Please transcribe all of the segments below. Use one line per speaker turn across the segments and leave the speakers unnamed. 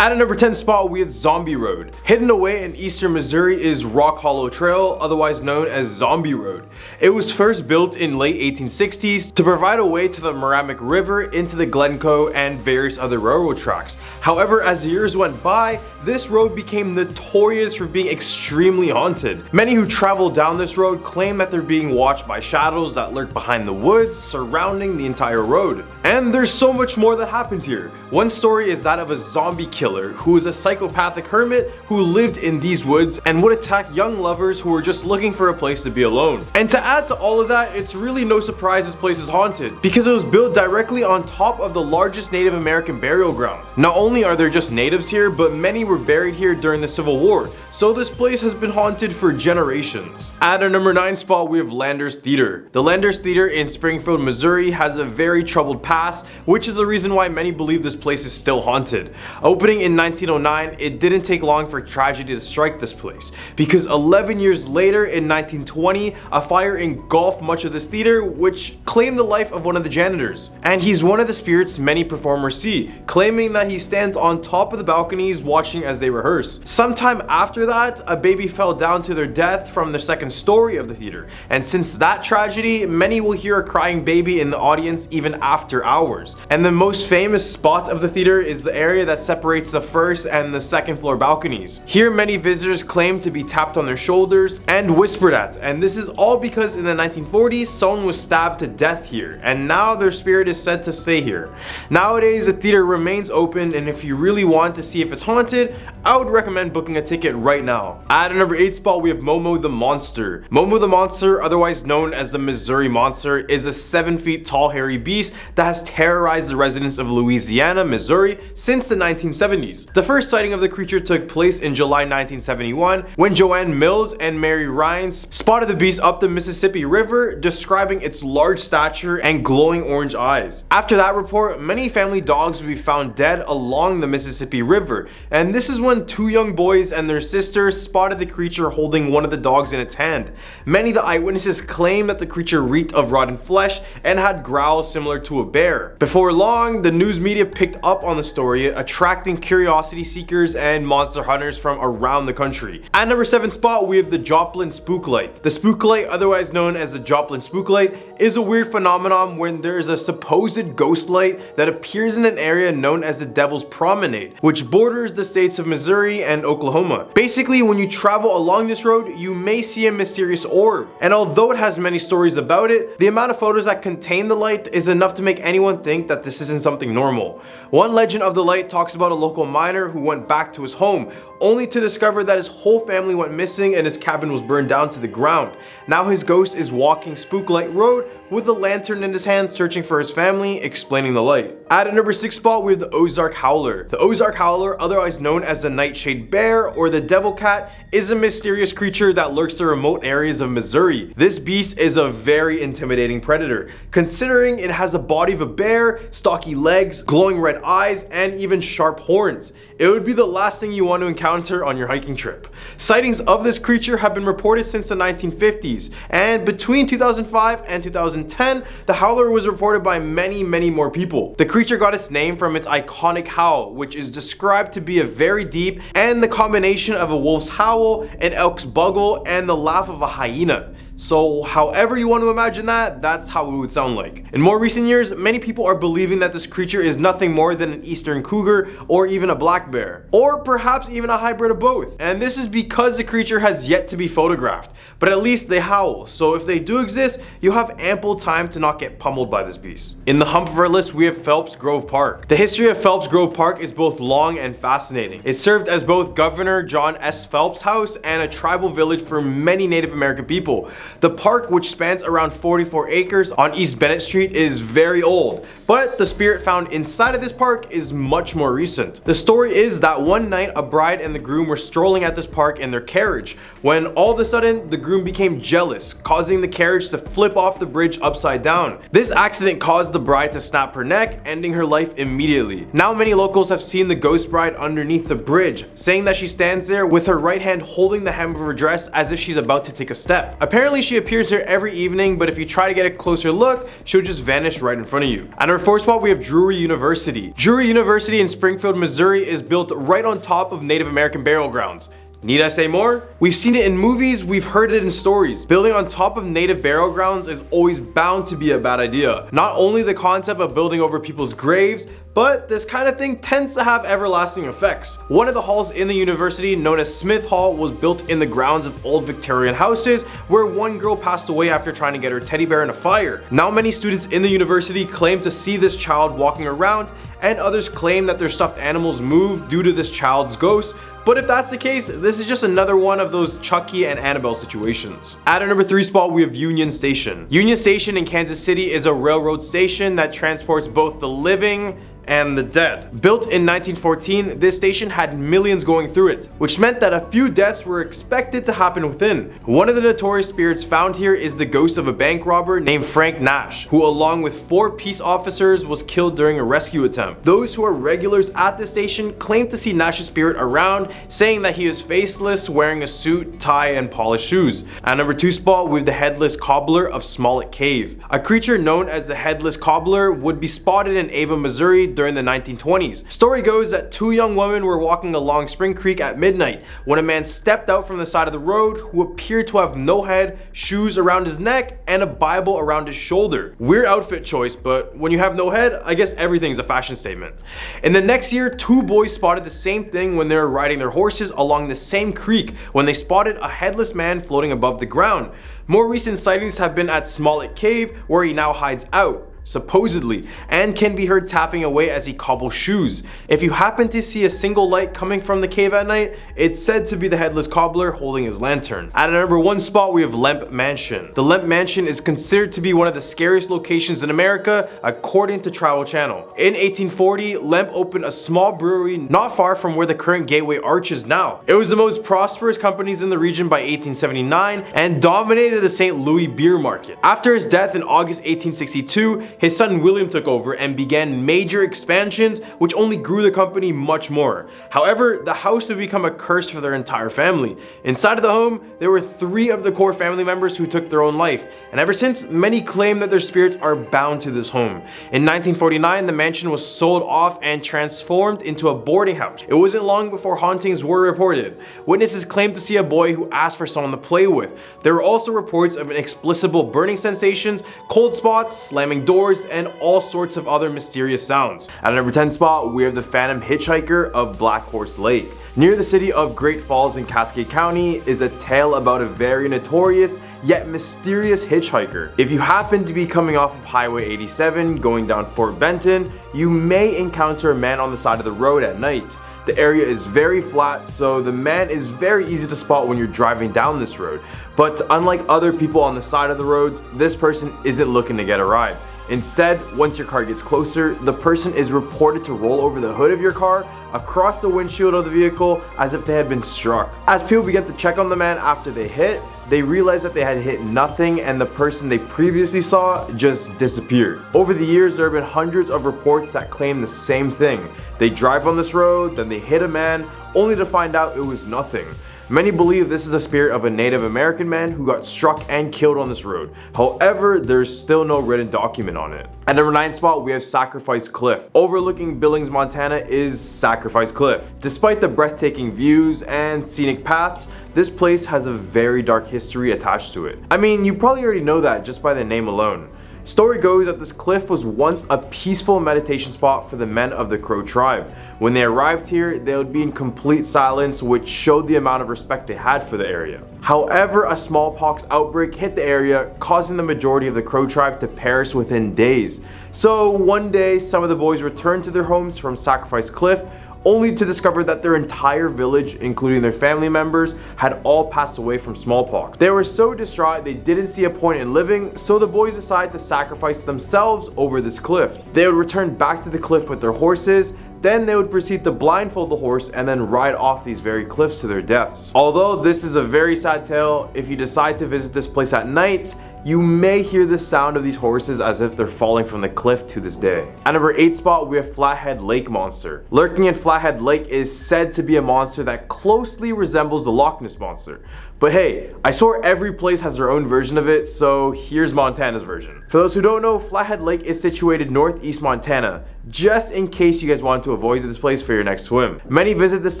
At a number 10 spot, we have Zombie Road. Hidden away in eastern Missouri is Rock Hollow Trail, otherwise known as Zombie Road. It was first built in late 1860s to provide a way to the Merrimack River into the Glencoe and various other railroad tracks. However, as the years went by, this road became notorious for being extremely haunted. Many who travel down this road claim that they're being watched by shadows that lurk behind the woods surrounding the entire road. And there's so much more that happened here. One story is that of a zombie killer who is a psychopathic hermit who lived in these woods and would attack young lovers who were just looking for a place to be alone. And to add to all of that, it's really no surprise this place is haunted because it was built directly on top of the largest Native American burial grounds. Not only are there just natives here, but many were buried here during the Civil War, so this place has been haunted for generations. At our number 9 spot, we have Landers Theater. The Landers Theater in Springfield, Missouri has a very troubled past, which is the reason why many believe this place is still haunted. Opening in 1909, it didn't take long for tragedy to strike this place, because 11 years later in 1920, a fire engulfed much of this theater, which claimed the life of one of the janitors. And he's one of the spirits many performers see, claiming that he stands on top of the balconies watching as they rehearse. Sometime after that, a baby fell down to their death from the second story of the theater, and since that tragedy, many will hear a crying baby in the audience even after hours. And the most famous spot of the theater is the area that separates the first and the second floor balconies. Here many visitors claim to be tapped on their shoulders and whispered at, and this is all because in the 1940s someone was stabbed to death here, and now their spirit is said to stay here. Nowadays the theater remains open, and if you really want to see if it's haunted, I would recommend booking a ticket right now. At a number 8 spot, we have Momo the Monster. Momo the Monster, otherwise known as the Missouri Monster, is a 7 feet tall hairy beast that has terrorized the residents of Louisiana, Missouri since the 1970s. The first sighting of the creature took place in July 1971 when Joanne Mills and Mary Rhines spotted the beast up the Mississippi River, describing its large stature and glowing orange eyes. After that report, many family dogs would be found dead along the Mississippi River, and this is when 2 young boys and their sisters spotted the creature holding one of the dogs in its hand. Many of the eyewitnesses claim that the creature reeked of rotten flesh and had growls similar to a bear. Before long, the news media picked up on the story, attracting curiosity seekers and monster hunters from around the country. At number 7 spot, we have the Joplin Spooklight. The Spooklight, otherwise known as the Joplin Spooklight, is a weird phenomenon when there is a supposed ghost light that appears in an area known as the Devil's Promenade, which borders the states of Missouri and Oklahoma. Basically, when you travel along this road, you may see a mysterious orb, and although it has many stories about it, the amount of photos that contain the light is enough to make anyone think that this isn't something normal. One legend of the light talks about a local miner who went back to his home, only to discover that his whole family went missing and his cabin was burned down to the ground. Now his ghost is walking Spooklight Road with a lantern in his hand searching for his family, explaining the light. At a number 6 spot, we have the Ozark Howler. The Ozark Howler, otherwise known as the Nightshade Bear or the Devil Cat, is a mysterious creature that lurks in remote areas of Missouri. This beast is a very intimidating predator, considering it has a body of a bear, stocky legs, glowing red eyes, and even sharp horns. It would be the last thing you want to encounter on your hiking trip. Sightings of this creature have been reported since the 1950s, and between 2005 and 2010, the howler was reported by many more people. The creature got its name from its iconic howl, which is described to be a very deep and the combination of a wolf's howl, an elk's bugle, and the laugh of a hyena. So however you want to imagine that, that's how it would sound like. In more recent years, many people are believing that this creature is nothing more than an eastern cougar or even a black bear, or perhaps even a hybrid of both. And this is because the creature has yet to be photographed, but at least they howl, so if they do exist, you'll have ample time to not get pummeled by this beast. In the hump of our list, we have Phelps Grove Park. The history of Phelps Grove Park is both long and fascinating. It served as both Governor John S. Phelps' house and a tribal village for many Native American people. The park, which spans around 44 acres on East Bennett Street, is very old, but the spirit found inside of this park is much more recent. The story is that one night a bride and the groom were strolling at this park in their carriage when all of a sudden the groom became jealous, causing the carriage to flip off the bridge upside down. This accident caused the bride to snap her neck, ending her life immediately. Now many locals have seen the ghost bride underneath the bridge, saying that she stands there with her right hand holding the hem of her dress as if she's about to take a step. Apparently Normally she appears here every evening, but if you try to get a closer look, she'll just vanish right in front of you. At our 4th spot, we have Drury University. Drury University in Springfield, Missouri is built right on top of Native American burial grounds. Need I say more? We've seen it in movies, we've heard it in stories. Building on top of native burial grounds is always bound to be a bad idea. Not only the concept of building over people's graves, but this kind of thing tends to have everlasting effects. One of the halls in the university, known as Smith Hall, was built in the grounds of old Victorian houses where one girl passed away after trying to get her teddy bear in a fire. Now many students in the university claim to see this child walking around, and others claim that their stuffed animals move due to this child's ghost. But if that's the case, this is just another one of those Chucky and Annabelle situations. At our number 3 spot, we have Union Station. Union Station in Kansas City is a railroad station that transports both the living and the dead. Built in 1914, this station had millions going through it, which meant that a few deaths were expected to happen within. One of the notorious spirits found here is the ghost of a bank robber named Frank Nash, who along with 4 peace officers was killed during a rescue attempt. Those who are regulars at the station claim to see Nash's spirit around, saying that he is faceless, wearing a suit, tie, and polished shoes. At number 2 spot, we have the Headless Cobbler of Smollett Cave. A creature known as the Headless Cobbler would be spotted in Ava, Missouri during the 1920s. Story goes that 2 young women were walking along Spring Creek at midnight when a man stepped out from the side of the road who appeared to have no head, shoes around his neck, and a Bible around his shoulder. Weird outfit choice, but when you have no head, I guess everything's a fashion statement. In the next year, 2 boys spotted the same thing when they were riding their horses along the same creek when they spotted a headless man floating above the ground. More recent sightings have been at Smollett Cave, where he now hides out, supposedly, and can be heard tapping away as he cobbles shoes. If you happen to see a single light coming from the cave at night, it's said to be the Headless Cobbler holding his lantern. At our number 1 spot, we have Lemp Mansion. The Lemp Mansion is considered to be one of the scariest locations in America, according to Travel Channel. In 1840, Lemp opened a small brewery not far from where the current Gateway Arch is now. It was the most prosperous companies in the region by 1879 and dominated the St. Louis beer market. After his death in August 1862, his son William took over and began major expansions, which only grew the company much more. However, the house would become a curse for their entire family. Inside of the home, there were 3 of the core family members who took their own life, and ever since, many claim that their spirits are bound to this home. In 1949, the mansion was sold off and transformed into a boarding house. It wasn't long before hauntings were reported. Witnesses claimed to see a boy who asked for someone to play with. There were also reports of inexplicable burning sensations, cold spots, slamming doors, and all sorts of other mysterious sounds. At number 10 spot, we have the Phantom Hitchhiker of Black Horse Lake. Near the city of Great Falls in Cascade County is a tale about a very notorious yet mysterious hitchhiker. If you happen to be coming off of Highway 87 going down Fort Benton, you may encounter a man on the side of the road at night. The area is very flat, so the man is very easy to spot when you're driving down this road. But unlike other people on the side of the roads, this person isn't looking to get a ride. Instead, once your car gets closer, the person is reported to roll over the hood of your car, across the windshield of the vehicle, as if they had been struck. As people begin to check on the man after they hit, they realize that they had hit nothing and the person they previously saw just disappeared. Over the years, there have been hundreds of reports that claim the same thing. They drive on this road, then they hit a man, only to find out it was nothing. Many believe this is a spirit of a Native American man who got struck and killed on this road. However, there's still no written document on it. At number 9 spot, we have Sacrifice Cliff. Overlooking Billings, Montana is Sacrifice Cliff. Despite the breathtaking views and scenic paths, this place has a very dark history attached to it. I mean, you probably already know that just by the name alone. Story goes that this cliff was once a peaceful meditation spot for the men of the Crow tribe. When they arrived here, they would be in complete silence, which showed the amount of respect they had for the area. However, a smallpox outbreak hit the area, causing the majority of the Crow tribe to perish within days. So one day, some of the boys returned to their homes from Sacrifice Cliff, only to discover that their entire village, including their family members, had all passed away from smallpox. They were so distraught they didn't see a point in living, so the boys decided to sacrifice themselves over this cliff. They would return back to the cliff with their horses, then they would proceed to blindfold the horse and then ride off these very cliffs to their deaths. Although this is a very sad tale, if you decide to visit this place at night, you may hear the sound of these horses as if they're falling from the cliff to this day. At number 8 spot, we have Flathead Lake Monster. Lurking in Flathead Lake is said to be a monster that closely resembles the Loch Ness Monster. But hey, I swear every place has their own version of it, so here's Montana's version. For those who don't know, Flathead Lake is situated northeast Montana, just in case you guys want to avoid this place for your next swim. Many visit this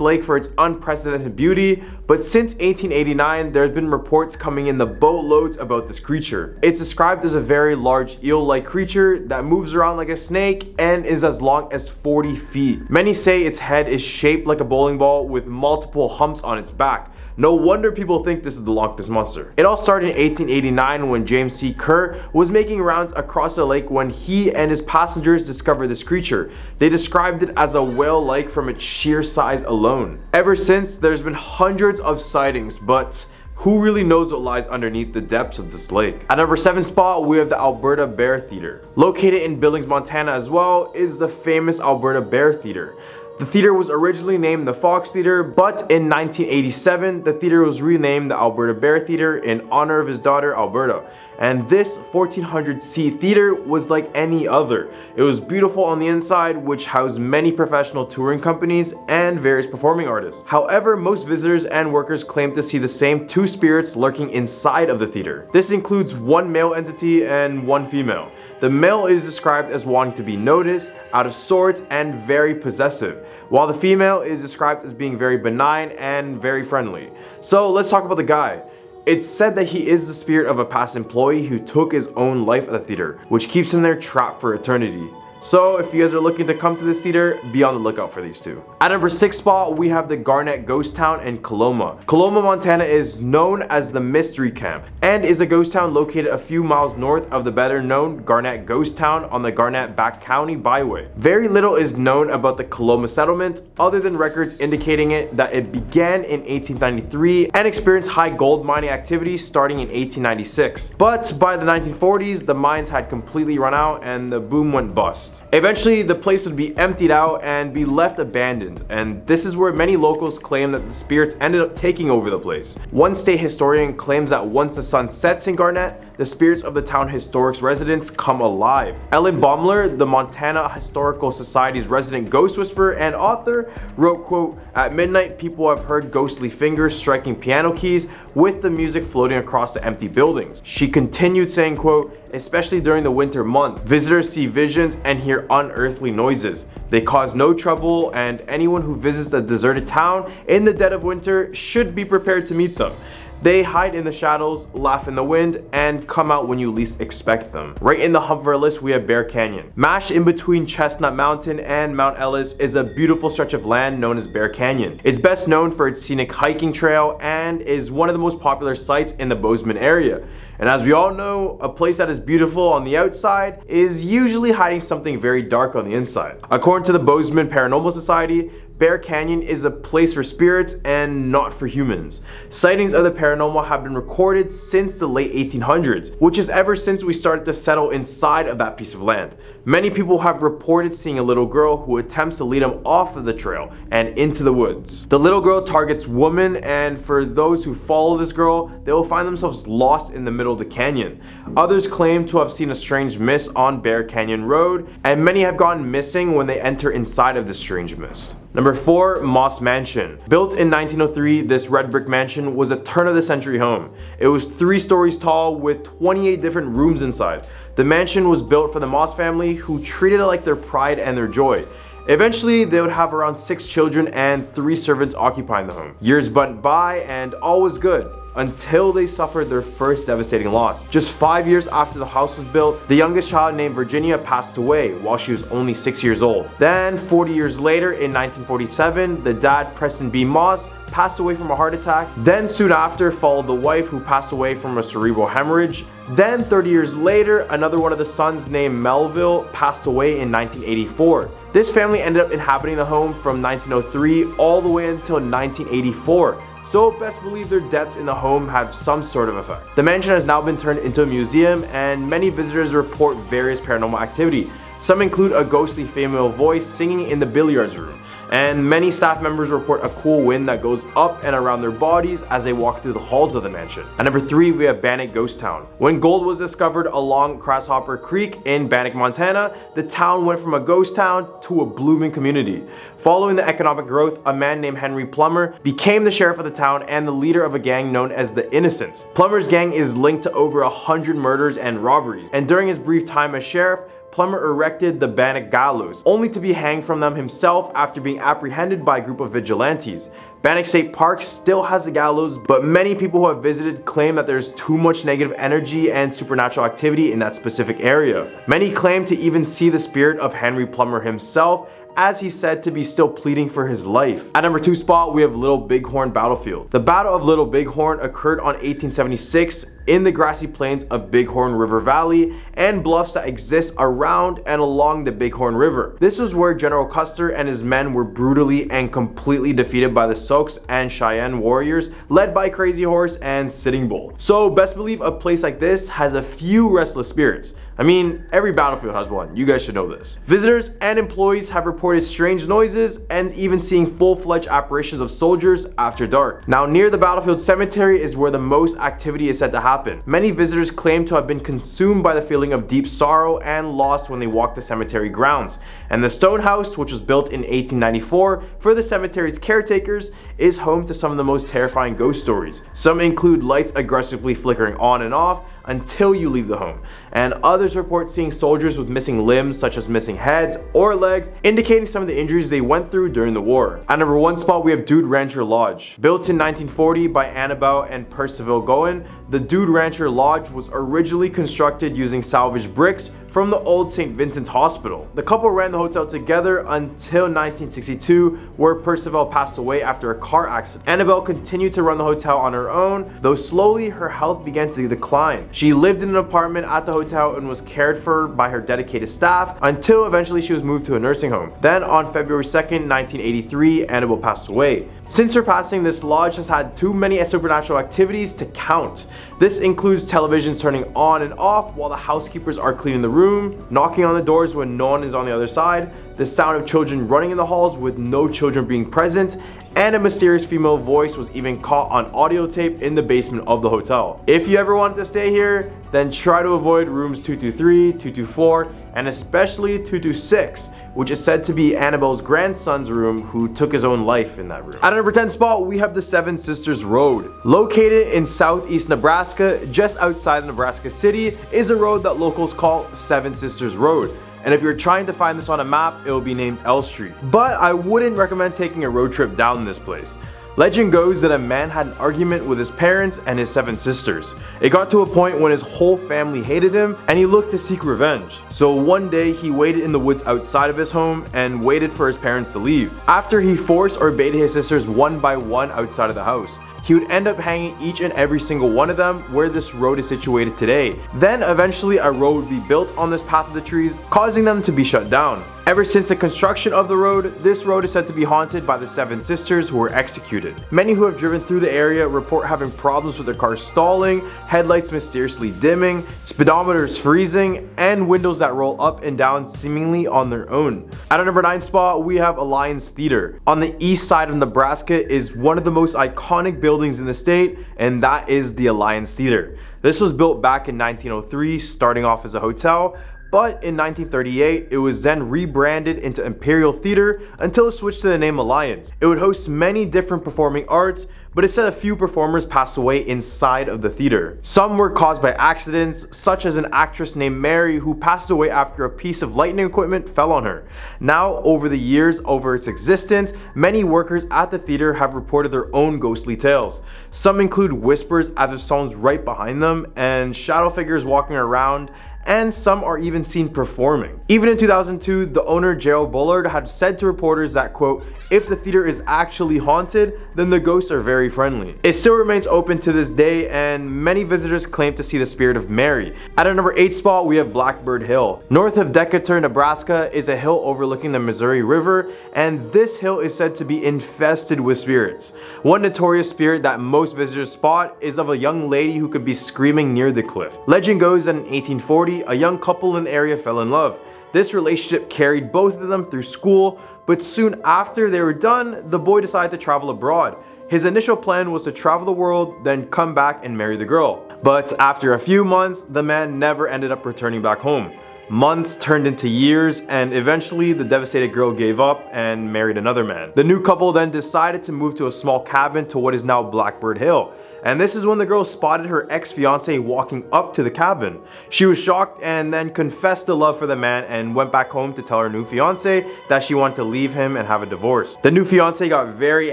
lake for its unprecedented beauty, but since 1889, there's been reports coming in the boatloads about this creature. It's described as a very large eel-like creature that moves around like a snake and is as long as 40 feet. Many say its head is shaped like a bowling ball with multiple humps on its back. No wonder people think this is the Loch Ness Monster. It all started in 1889 when James C. Kerr was making rounds across the lake when he and his passengers discovered this creature. They described it as a whale-like from its sheer size alone. Ever since, there's been hundreds of sightings, but who really knows what lies underneath the depths of this lake? At number 7 spot, we have the Alberta Bear Theater. Located in Billings, Montana as well is the famous Alberta Bear Theater. The theater was originally named the Fox Theater, but in 1987, the theater was renamed the Alberta Bear Theater in honor of his daughter, Alberta. And this 1,400-seat theater was like any other. It was beautiful on the inside, which housed many professional touring companies and various performing artists. However, most visitors and workers claim to see the same two spirits lurking inside of the theater. This includes one male entity and one female. The male is described as wanting to be noticed, out of sorts, and very possessive, while the female is described as being very benign and very friendly. So let's talk about the guy. It's said that he is the spirit of a past employee who took his own life at the theater, which keeps him there trapped for eternity. So if you guys are looking to come to this theater, be on the lookout for these two. At number 6 spot, we have the Garnet Ghost Town in Coloma. Coloma, Montana is known as the Mystery Camp and is a ghost town located a few miles north of the better known Garnet Ghost Town on the Garnet-Back County Byway. Very little is known about the Coloma settlement other than records indicating that it began in 1893 and experienced high gold mining activity starting in 1896. But by the 1940s, the mines had completely run out and the boom went bust. Eventually, the place would be emptied out and be left abandoned, and this is where many locals claim that the spirits ended up taking over the place. One state historian claims that once the sun sets in Garnet, the spirits of the town historic's residents come alive. Ellen Baumler, the Montana Historical Society's resident ghost whisperer and author, wrote, quote, "At midnight, people have heard ghostly fingers striking piano keys with the music floating across the empty buildings." She continued saying, quote, "Especially during the winter months, visitors see visions and hear unearthly noises. They cause no trouble, and anyone who visits the deserted town in the dead of winter should be prepared to meet them. They hide in the shadows, laugh in the wind, and come out when you least expect them." Right in the hump of our list, we have Bear Canyon. Mashed in between Chestnut Mountain and Mount Ellis is a beautiful stretch of land known as Bear Canyon. It's best known for its scenic hiking trail and is one of the most popular sites in the Bozeman area. And as we all know, a place that is beautiful on the outside is usually hiding something very dark on the inside. According to the Bozeman Paranormal Society, Bear Canyon is a place for spirits and not for humans. Sightings of the paranormal have been recorded since the late 1800s, which is ever since we started to settle inside of that piece of land. Many people have reported seeing a little girl who attempts to lead them off of the trail and into the woods. The little girl targets women, and for those who follow this girl, they will find themselves lost in the middle of the canyon. Others claim to have seen a strange mist on Bear Canyon Road, and many have gone missing when they enter inside of this strange mist. Number 4, Moss Mansion. Built in 1903, this red brick mansion was a turn-of-the-century home. It was 3 stories tall with 28 different rooms inside. The mansion was built for the Moss family, who treated it like their pride and their joy. Eventually, they would have around 6 children and 3 servants occupying the home. Years went by and all was good, until they suffered their first devastating loss. Just 5 years after the house was built, the youngest child named Virginia passed away while she was only 6 years old. Then 40 years later, in 1947, the dad, Preston B. Moss, passed away from a heart attack. Then soon after followed the wife, who passed away from a cerebral hemorrhage. Then 30 years later, another one of the sons named Melville passed away in 1984. This family ended up inhabiting the home from 1903 all the way until 1984. So best believe their deaths in the home have some sort of effect. The mansion has now been turned into a museum, and many visitors report various paranormal activity. Some include a ghostly female voice singing in the billiards room. and many staff members report a cool wind that goes up and around their bodies as they walk through the halls of the mansion. At number 3, we have Bannock Ghost Town. When gold was discovered along Grasshopper Creek in Bannock, Montana, the town went from a ghost town to a blooming community. Following the economic growth, a man named Henry Plummer became the sheriff of the town and the leader of a gang known as the Innocents. Plummer's gang is linked to over 100 murders and robberies, and during his brief time as sheriff, Plummer erected the Bannock Gallows, only to be hanged from them himself after being apprehended by a group of vigilantes. Bannock State Park still has the gallows, but many people who have visited claim that there's too much negative energy and supernatural activity in that specific area. Many claim to even see the spirit of Henry Plummer himself, as he's said to be still pleading for his life. At number 2 spot, we have Little Bighorn Battlefield. The Battle of Little Bighorn occurred on 1876 in the grassy plains of Bighorn River Valley and bluffs that exist around and along the Bighorn River. This was where General Custer and his men were brutally and completely defeated by the Sioux and Cheyenne warriors led by Crazy Horse and Sitting Bull. So best believe a place like this has a few restless spirits. I mean, every battlefield has one. You guys should know this. Visitors and employees have reported strange noises and even seeing full-fledged apparitions of soldiers after dark. Now, near the battlefield cemetery is where the most activity is said to happen. Many visitors claim to have been consumed by the feeling of deep sorrow and loss when they walk the cemetery grounds. And the stone house, which was built in 1894 for the cemetery's caretakers, is home to some of the most terrifying ghost stories. Some include lights aggressively flickering on and off until you leave the home, and others report seeing soldiers with missing limbs such as missing heads or legs, indicating some of the injuries they went through during the war. At number 1 spot, we have Dude Rancher Lodge. Built in 1940 by Annabelle and Percival Goen, the Dude Rancher Lodge was originally constructed using salvaged bricks from the old St. Vincent's Hospital. The couple ran the hotel together until 1962, where Percival passed away after a car accident. Annabelle continued to run the hotel on her own, though slowly her health began to decline. She lived in an apartment at the hotel and was cared for by her dedicated staff until eventually she was moved to a nursing home. Then on February 2nd, 1983, Annabelle passed away. Since her passing, this lodge has had too many supernatural activities to count. This includes televisions turning on and off while the housekeepers are cleaning the room, knocking on the doors when no one is on the other side, the sound of children running in the halls with no children being present, and a mysterious female voice was even caught on audio tape in the basement of the hotel. If you ever wanted to stay here, then try to avoid rooms 223, 224, and especially 226, which is said to be Annabelle's grandson's room, who took his own life in that room. At number 10 spot, we have the Seven Sisters Road. Located in southeast Nebraska, just outside of Nebraska City, is a road that locals call Seven Sisters Road. And if you're trying to find this on a map, it will be named L Street. But I wouldn't recommend taking a road trip down this place. Legend goes that a man had an argument with his parents and his 7 sisters. It got to a point when his whole family hated him and he looked to seek revenge. So one day he waited in the woods outside of his home and waited for his parents to leave. After he forced or baited his sisters one by one outside of the house, he would end up hanging each and every single one of them where this road is situated today. Then eventually a road would be built on this path of the trees, causing them to be shut down. Ever since the construction of the road, this road is said to be haunted by the 7 sisters who were executed. Many who have driven through the area report having problems with their cars stalling, headlights mysteriously dimming, speedometers freezing, and windows that roll up and down seemingly on their own. At our number 9 spot, we have Alliance Theater. On the east side of Nebraska is one of the most iconic buildings in the state, and that is the Alliance Theater. This was built back in 1903, starting off as a hotel, but in 1938, it was then rebranded into Imperial Theater until it switched to the name Alliance. It would host many different performing arts, but it said a few performers passed away inside of the theater. Some were caused by accidents, such as an actress named Mary who passed away after a piece of lighting equipment fell on her. Now, over the years over its existence, many workers at the theater have reported their own ghostly tales. Some include whispers as if someone's right behind them and shadow figures walking around, and some are even seen performing. Even in 2002, the owner Gerald Bullard had said to reporters that, quote, if the theater is actually haunted, then the ghosts are very friendly. It still remains open to this day, and many visitors claim to see the spirit of Mary. At our number 8 spot, we have Blackbird Hill. North of Decatur, Nebraska is a hill overlooking the Missouri River, and this hill is said to be infested with spirits. One notorious spirit that most visitors spot is of a young lady who could be screaming near the cliff. Legend goes that in 1840, a young couple in the area fell in love. This relationship carried both of them through school, but soon after they were done, the boy decided to travel abroad. His initial plan was to travel the world, then come back and marry the girl. But after a few months, the man never ended up returning back home. Months turned into years, and eventually the devastated girl gave up and married another man. The new couple then decided to move to a small cabin to what is now Blackbird Hill. And this is when the girl spotted her ex-fiance walking up to the cabin. She was shocked and then confessed the love for the man and went back home to tell her new fiance that she wanted to leave him and have a divorce. The new fiance got very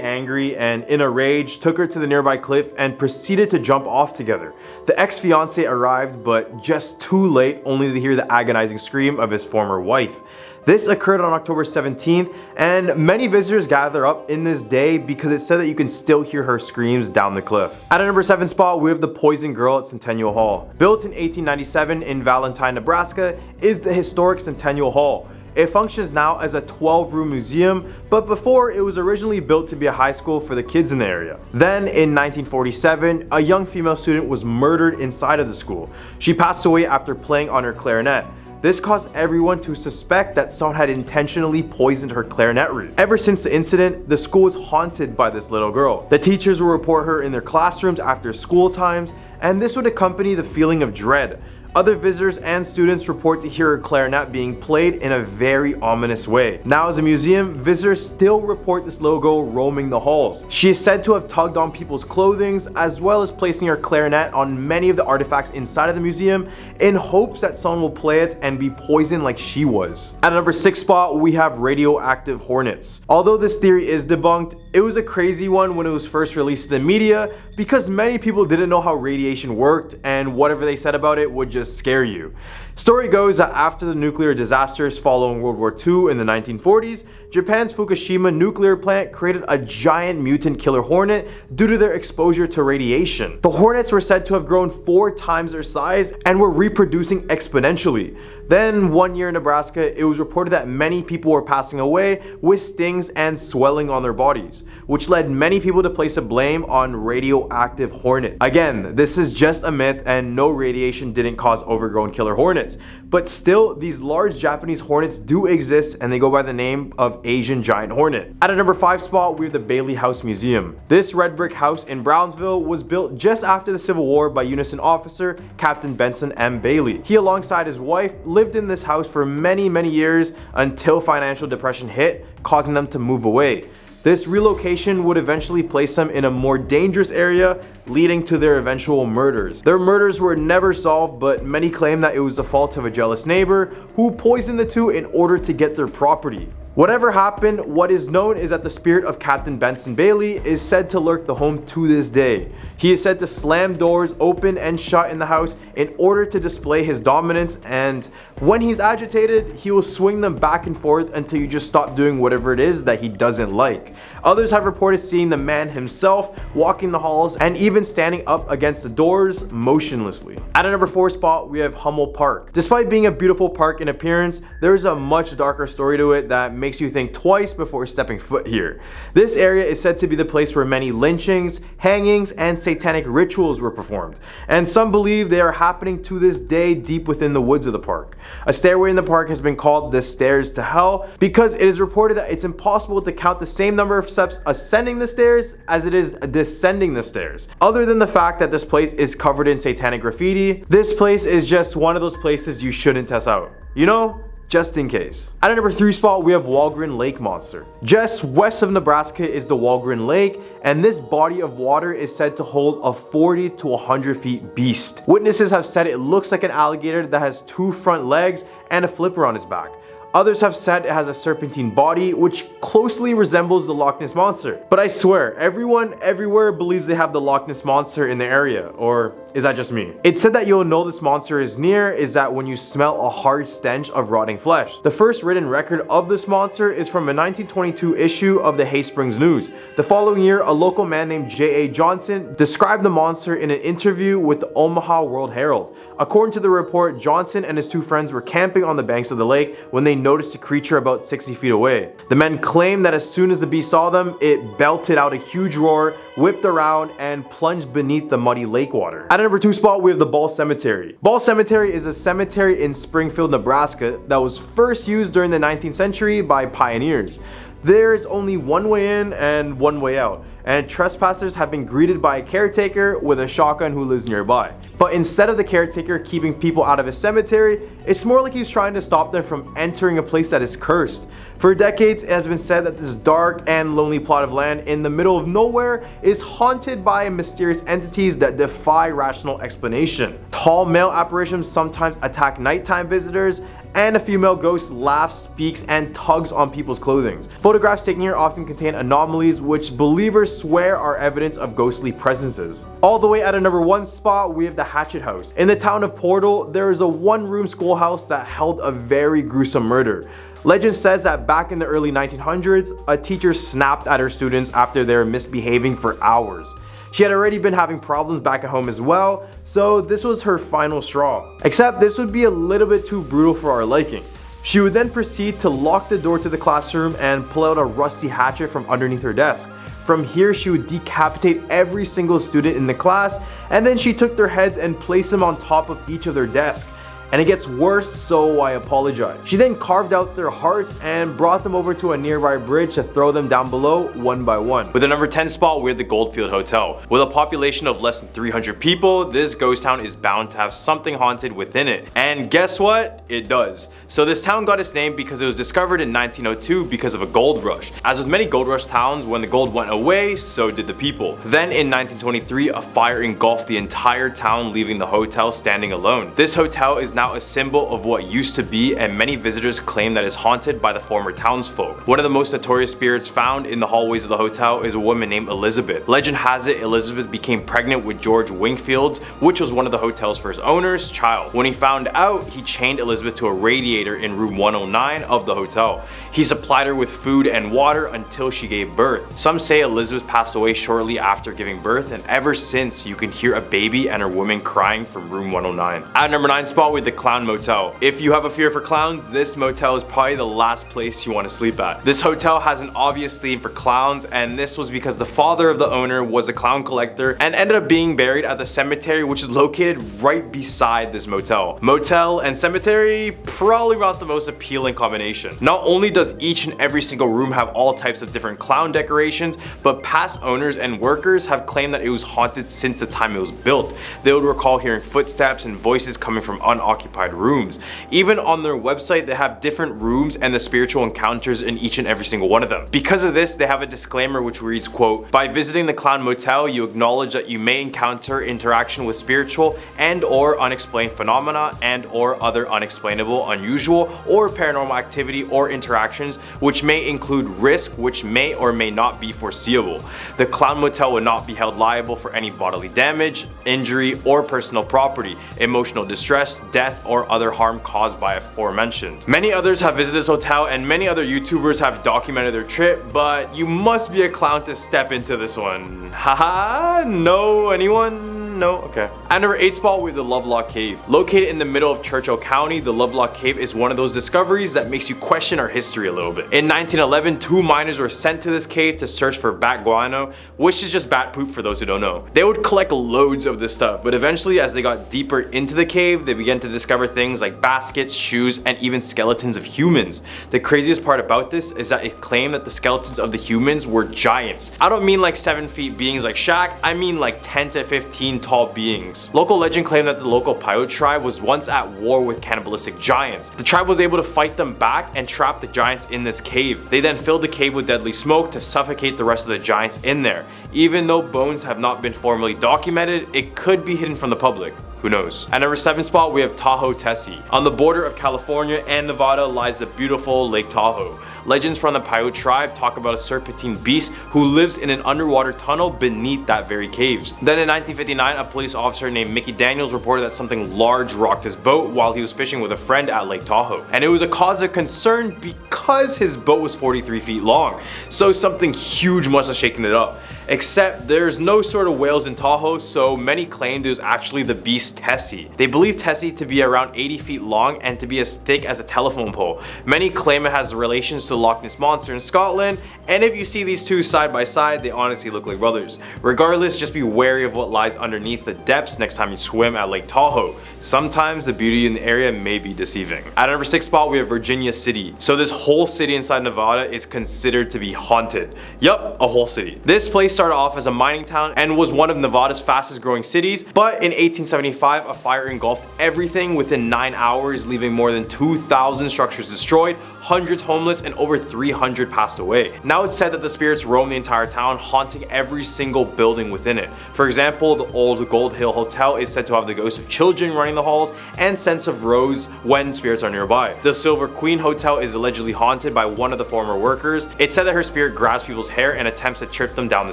angry and in a rage took her to the nearby cliff and proceeded to jump off together. The ex-fiance arrived, but just too late, only to hear the agonizing scream of his former wife. This occurred on October 17th, and many visitors gather up in this day because it's said that you can still hear her screams down the cliff. At a number 7 spot, we have the Poison Girl at Centennial Hall. Built in 1897 in Valentine, Nebraska, is the historic Centennial Hall. It functions now as a 12-room museum, but before it was originally built to be a high school for the kids in the area. Then in 1947, a young female student was murdered inside of the school. She passed away after playing on her clarinet. This caused everyone to suspect that someone had intentionally poisoned her clarinet reed. Ever since the incident, the school is haunted by this little girl. The teachers will report her in their classrooms after school times, and this would accompany the feeling of dread. Other visitors and students report to hear her clarinet being played in a very ominous way. Now as a museum, visitors still report this little girl roaming the halls. She is said to have tugged on people's clothing as well as placing her clarinet on many of the artifacts inside of the museum in hopes that someone will play it and be poisoned like she was. At a number 6 spot, we have radioactive hornets. Although this theory is debunked, it was a crazy one when it was first released to the media because many people didn't know how radiation worked and whatever they said about it would just scare you. Story goes that after the nuclear disasters following World War II in the 1940s, Japan's Fukushima nuclear plant created a giant mutant killer hornet due to their exposure to radiation. The hornets were said to have grown 4 times their size and were reproducing exponentially. Then one year in Nebraska, it was reported that many people were passing away with stings and swelling on their bodies, which led many people to place a blame on radioactive hornet. Again, this is just a myth and no radiation didn't cause overgrown killer hornets. But still, these large Japanese hornets do exist and they go by the name of Asian giant hornet. At a number 5 spot, we have the Bailey House Museum. This red brick house in Brownsville was built just after the Civil War by Unison officer Captain Benson M. Bailey. He, alongside his wife, lived in this house for many years until financial depression hit, causing them to move away. This relocation would eventually place them in a more dangerous area, leading to their eventual murders. Their murders were never solved, but many claim that it was the fault of a jealous neighbor who poisoned the two in order to get their property. Whatever happened, what is known is that the spirit of Captain Benson Bailey is said to lurk the home to this day. He is said to slam doors open and shut in the house in order to display his dominance, and when he's agitated, he will swing them back and forth until you just stop doing whatever it is that he doesn't like. Others have reported seeing the man himself walking the halls and even standing up against the doors motionlessly. At a number 4 spot, we have Hummel Park. Despite being a beautiful park in appearance, there is a much darker story to it that makes you think twice before stepping foot here. This area is said to be the place where many lynchings, hangings, and satanic rituals were performed, and some believe they are happening to this day deep within the woods of the park. A stairway in the park has been called the Stairs to Hell because it is reported that it's impossible to count the same number of steps ascending the stairs as it is descending the stairs. Other than the fact that this place is covered in satanic graffiti, this place is just one of those places you shouldn't test out. You know? Just in case. At a number 3 spot, we have Walgren Lake Monster. Just west of Nebraska is the Walgren Lake, and this body of water is said to hold a 40 to 100 feet beast. Witnesses have said it looks like an alligator that has 2 front legs and a flipper on its back. Others have said it has a serpentine body, which closely resembles the Loch Ness Monster. But I swear, everyone everywhere believes they have the Loch Ness Monster in their area, or is that just me? It's said that you'll know this monster is near is that when you smell a hard stench of rotting flesh. The first written record of this monster is from a 1922 issue of the Hay Springs News. The following year, a local man named J.A. Johnson described the monster in an interview with the Omaha World Herald. According to the report, Johnson and his 2 friends were camping on the banks of the lake when they noticed a creature about 60 feet away. The men claimed that as soon as the beast saw them, it belted out a huge roar, whipped around, and plunged beneath the muddy lake water. At number 2 spot, we have the Ball Cemetery. Ball Cemetery is a cemetery in Springfield, Nebraska that was first used during the 19th century by pioneers. There is only one way in and one way out, and trespassers have been greeted by a caretaker with a shotgun who lives nearby. But instead of the caretaker keeping people out of his cemetery, it's more like he's trying to stop them from entering a place that is cursed. For decades, it has been said that this dark and lonely plot of land in the middle of nowhere is haunted by mysterious entities that defy rational explanation. Tall male apparitions sometimes attack nighttime visitors, and a female ghost laughs, speaks, and tugs on people's clothing. Photographs taken here often contain anomalies which believers swear are evidence of ghostly presences. All the way at a number 1 spot, we have the Hatchet House. In the town of Portal, there is a one-room schoolhouse that held a very gruesome murder. Legend says that back in the early 1900s, a teacher snapped at her students after they were misbehaving for hours. She had already been having problems back at home as well, so this was her final straw. Except this would be a little bit too brutal for our liking. She would then proceed to lock the door to the classroom and pull out a rusty hatchet from underneath her desk. From here, she would decapitate every single student in the class, and then she took their heads and placed them on top of each of their desks. And it gets worse, so I apologize. She then carved out their hearts and brought them over to a nearby bridge to throw them down below one by one. With the number 10 spot, we have the Goldfield Hotel. With a population of less than 300 people, this ghost town is bound to have something haunted within it. And guess what? It does. So this town got its name because it was discovered in 1902 because of a gold rush. As with many gold rush towns, when the gold went away, so did the people. Then in 1923, a fire engulfed the entire town, leaving the hotel standing alone. This hotel is now a symbol of what used to be, and many visitors claim that it's haunted by the former townsfolk. One of the most notorious spirits found in the hallways of the hotel is a woman named Elizabeth. Legend has it Elizabeth became pregnant with George Wingfield, which was one of the hotel's first owners' child. When he found out, he chained Elizabeth to a radiator in room 109 of the hotel. He supplied her with food and water until she gave birth. Some say Elizabeth passed away shortly after giving birth, and ever since you can hear a baby and her woman crying from room 109. At number 9 spot, with the Clown Motel. If you have a fear for clowns, this motel is probably the last place you want to sleep at. This hotel has an obvious theme for clowns, and this was because the father of the owner was a clown collector and ended up being buried at the cemetery, which is located right beside this motel. Motel and cemetery, probably not the most appealing combination. Not only does each and every single room have all types of different clown decorations, but past owners and workers have claimed that it was haunted since the time it was built. They would recall hearing footsteps and voices coming from unoccupied rooms. Even on their website, they have different rooms and the spiritual encounters in each and every single one of them. Because of this, they have a disclaimer which reads, quote, "By visiting the Clown Motel, you acknowledge that you may encounter interaction with spiritual and or unexplained phenomena and or other unexplainable, unusual, or paranormal activity or interactions which may include risk which may or may not be foreseeable. The Clown Motel will not be held liable for any bodily damage, injury, or personal property, emotional distress, death, or other harm caused by aforementioned." Many others have visited this hotel, and many other YouTubers have documented their trip, but you must be a clown to step into this one. Haha, no, anyone? No? Okay. At number 8 spot, we have the Lovelock Cave. Located in the middle of Churchill County, the Lovelock Cave is one of those discoveries that makes you question our history a little bit. In 1911, 2 miners were sent to this cave to search for bat guano, which is just bat poop for those who don't know. They would collect loads of this stuff, but eventually as they got deeper into the cave, they began to discover things like baskets, shoes, and even skeletons of humans. The craziest part about this is that it claimed that the skeletons of the humans were giants. I don't mean like 7 feet beings like Shaq, I mean like 10 to 15 tall beings. Local legend claimed that the local Paiute tribe was once at war with cannibalistic giants. The tribe was able to fight them back and trap the giants in this cave. They then filled the cave with deadly smoke to suffocate the rest of the giants in there. Even though bones have not been formally documented, it could be hidden from the public. Who knows? At number 7 spot, we have Tahoe Tessie. On the border of California and Nevada lies the beautiful Lake Tahoe. Legends from the Paiute tribe talk about a serpentine beast who lives in an underwater tunnel beneath that very caves. Then in 1959, a police officer named Mickey Daniels reported that something large rocked his boat while he was fishing with a friend at Lake Tahoe. And it was a cause of concern because his boat was 43 feet long. So something huge must have shaken it up. Except there's no sort of whales in Tahoe, so many claimed it was actually the beast Tessie. They believe Tessie to be around 80 feet long and to be as thick as a telephone pole. Many claim it has relations to the Loch Ness Monster in Scotland, and if you see these two side by side, they honestly look like brothers. Regardless, just be wary of what lies underneath the depths next time you swim at Lake Tahoe. Sometimes the beauty in the area may be deceiving. At number 6 spot, we have Virginia City. So this whole city inside Nevada is considered to be haunted. Yup, a whole city. This place started off as a mining town and was one of Nevada's fastest growing cities, but in 1875 a fire engulfed everything within 9 hours, leaving more than 2,000 structures destroyed, hundreds homeless, and over 300 passed away. Now it's said that the spirits roam the entire town, haunting every single building within it. For example, the old Gold Hill Hotel is said to have the ghosts of children running the halls and scents of rose when spirits are nearby. The Silver Queen Hotel is allegedly haunted by one of the former workers. It's said that her spirit grabs people's hair and attempts to trip them down the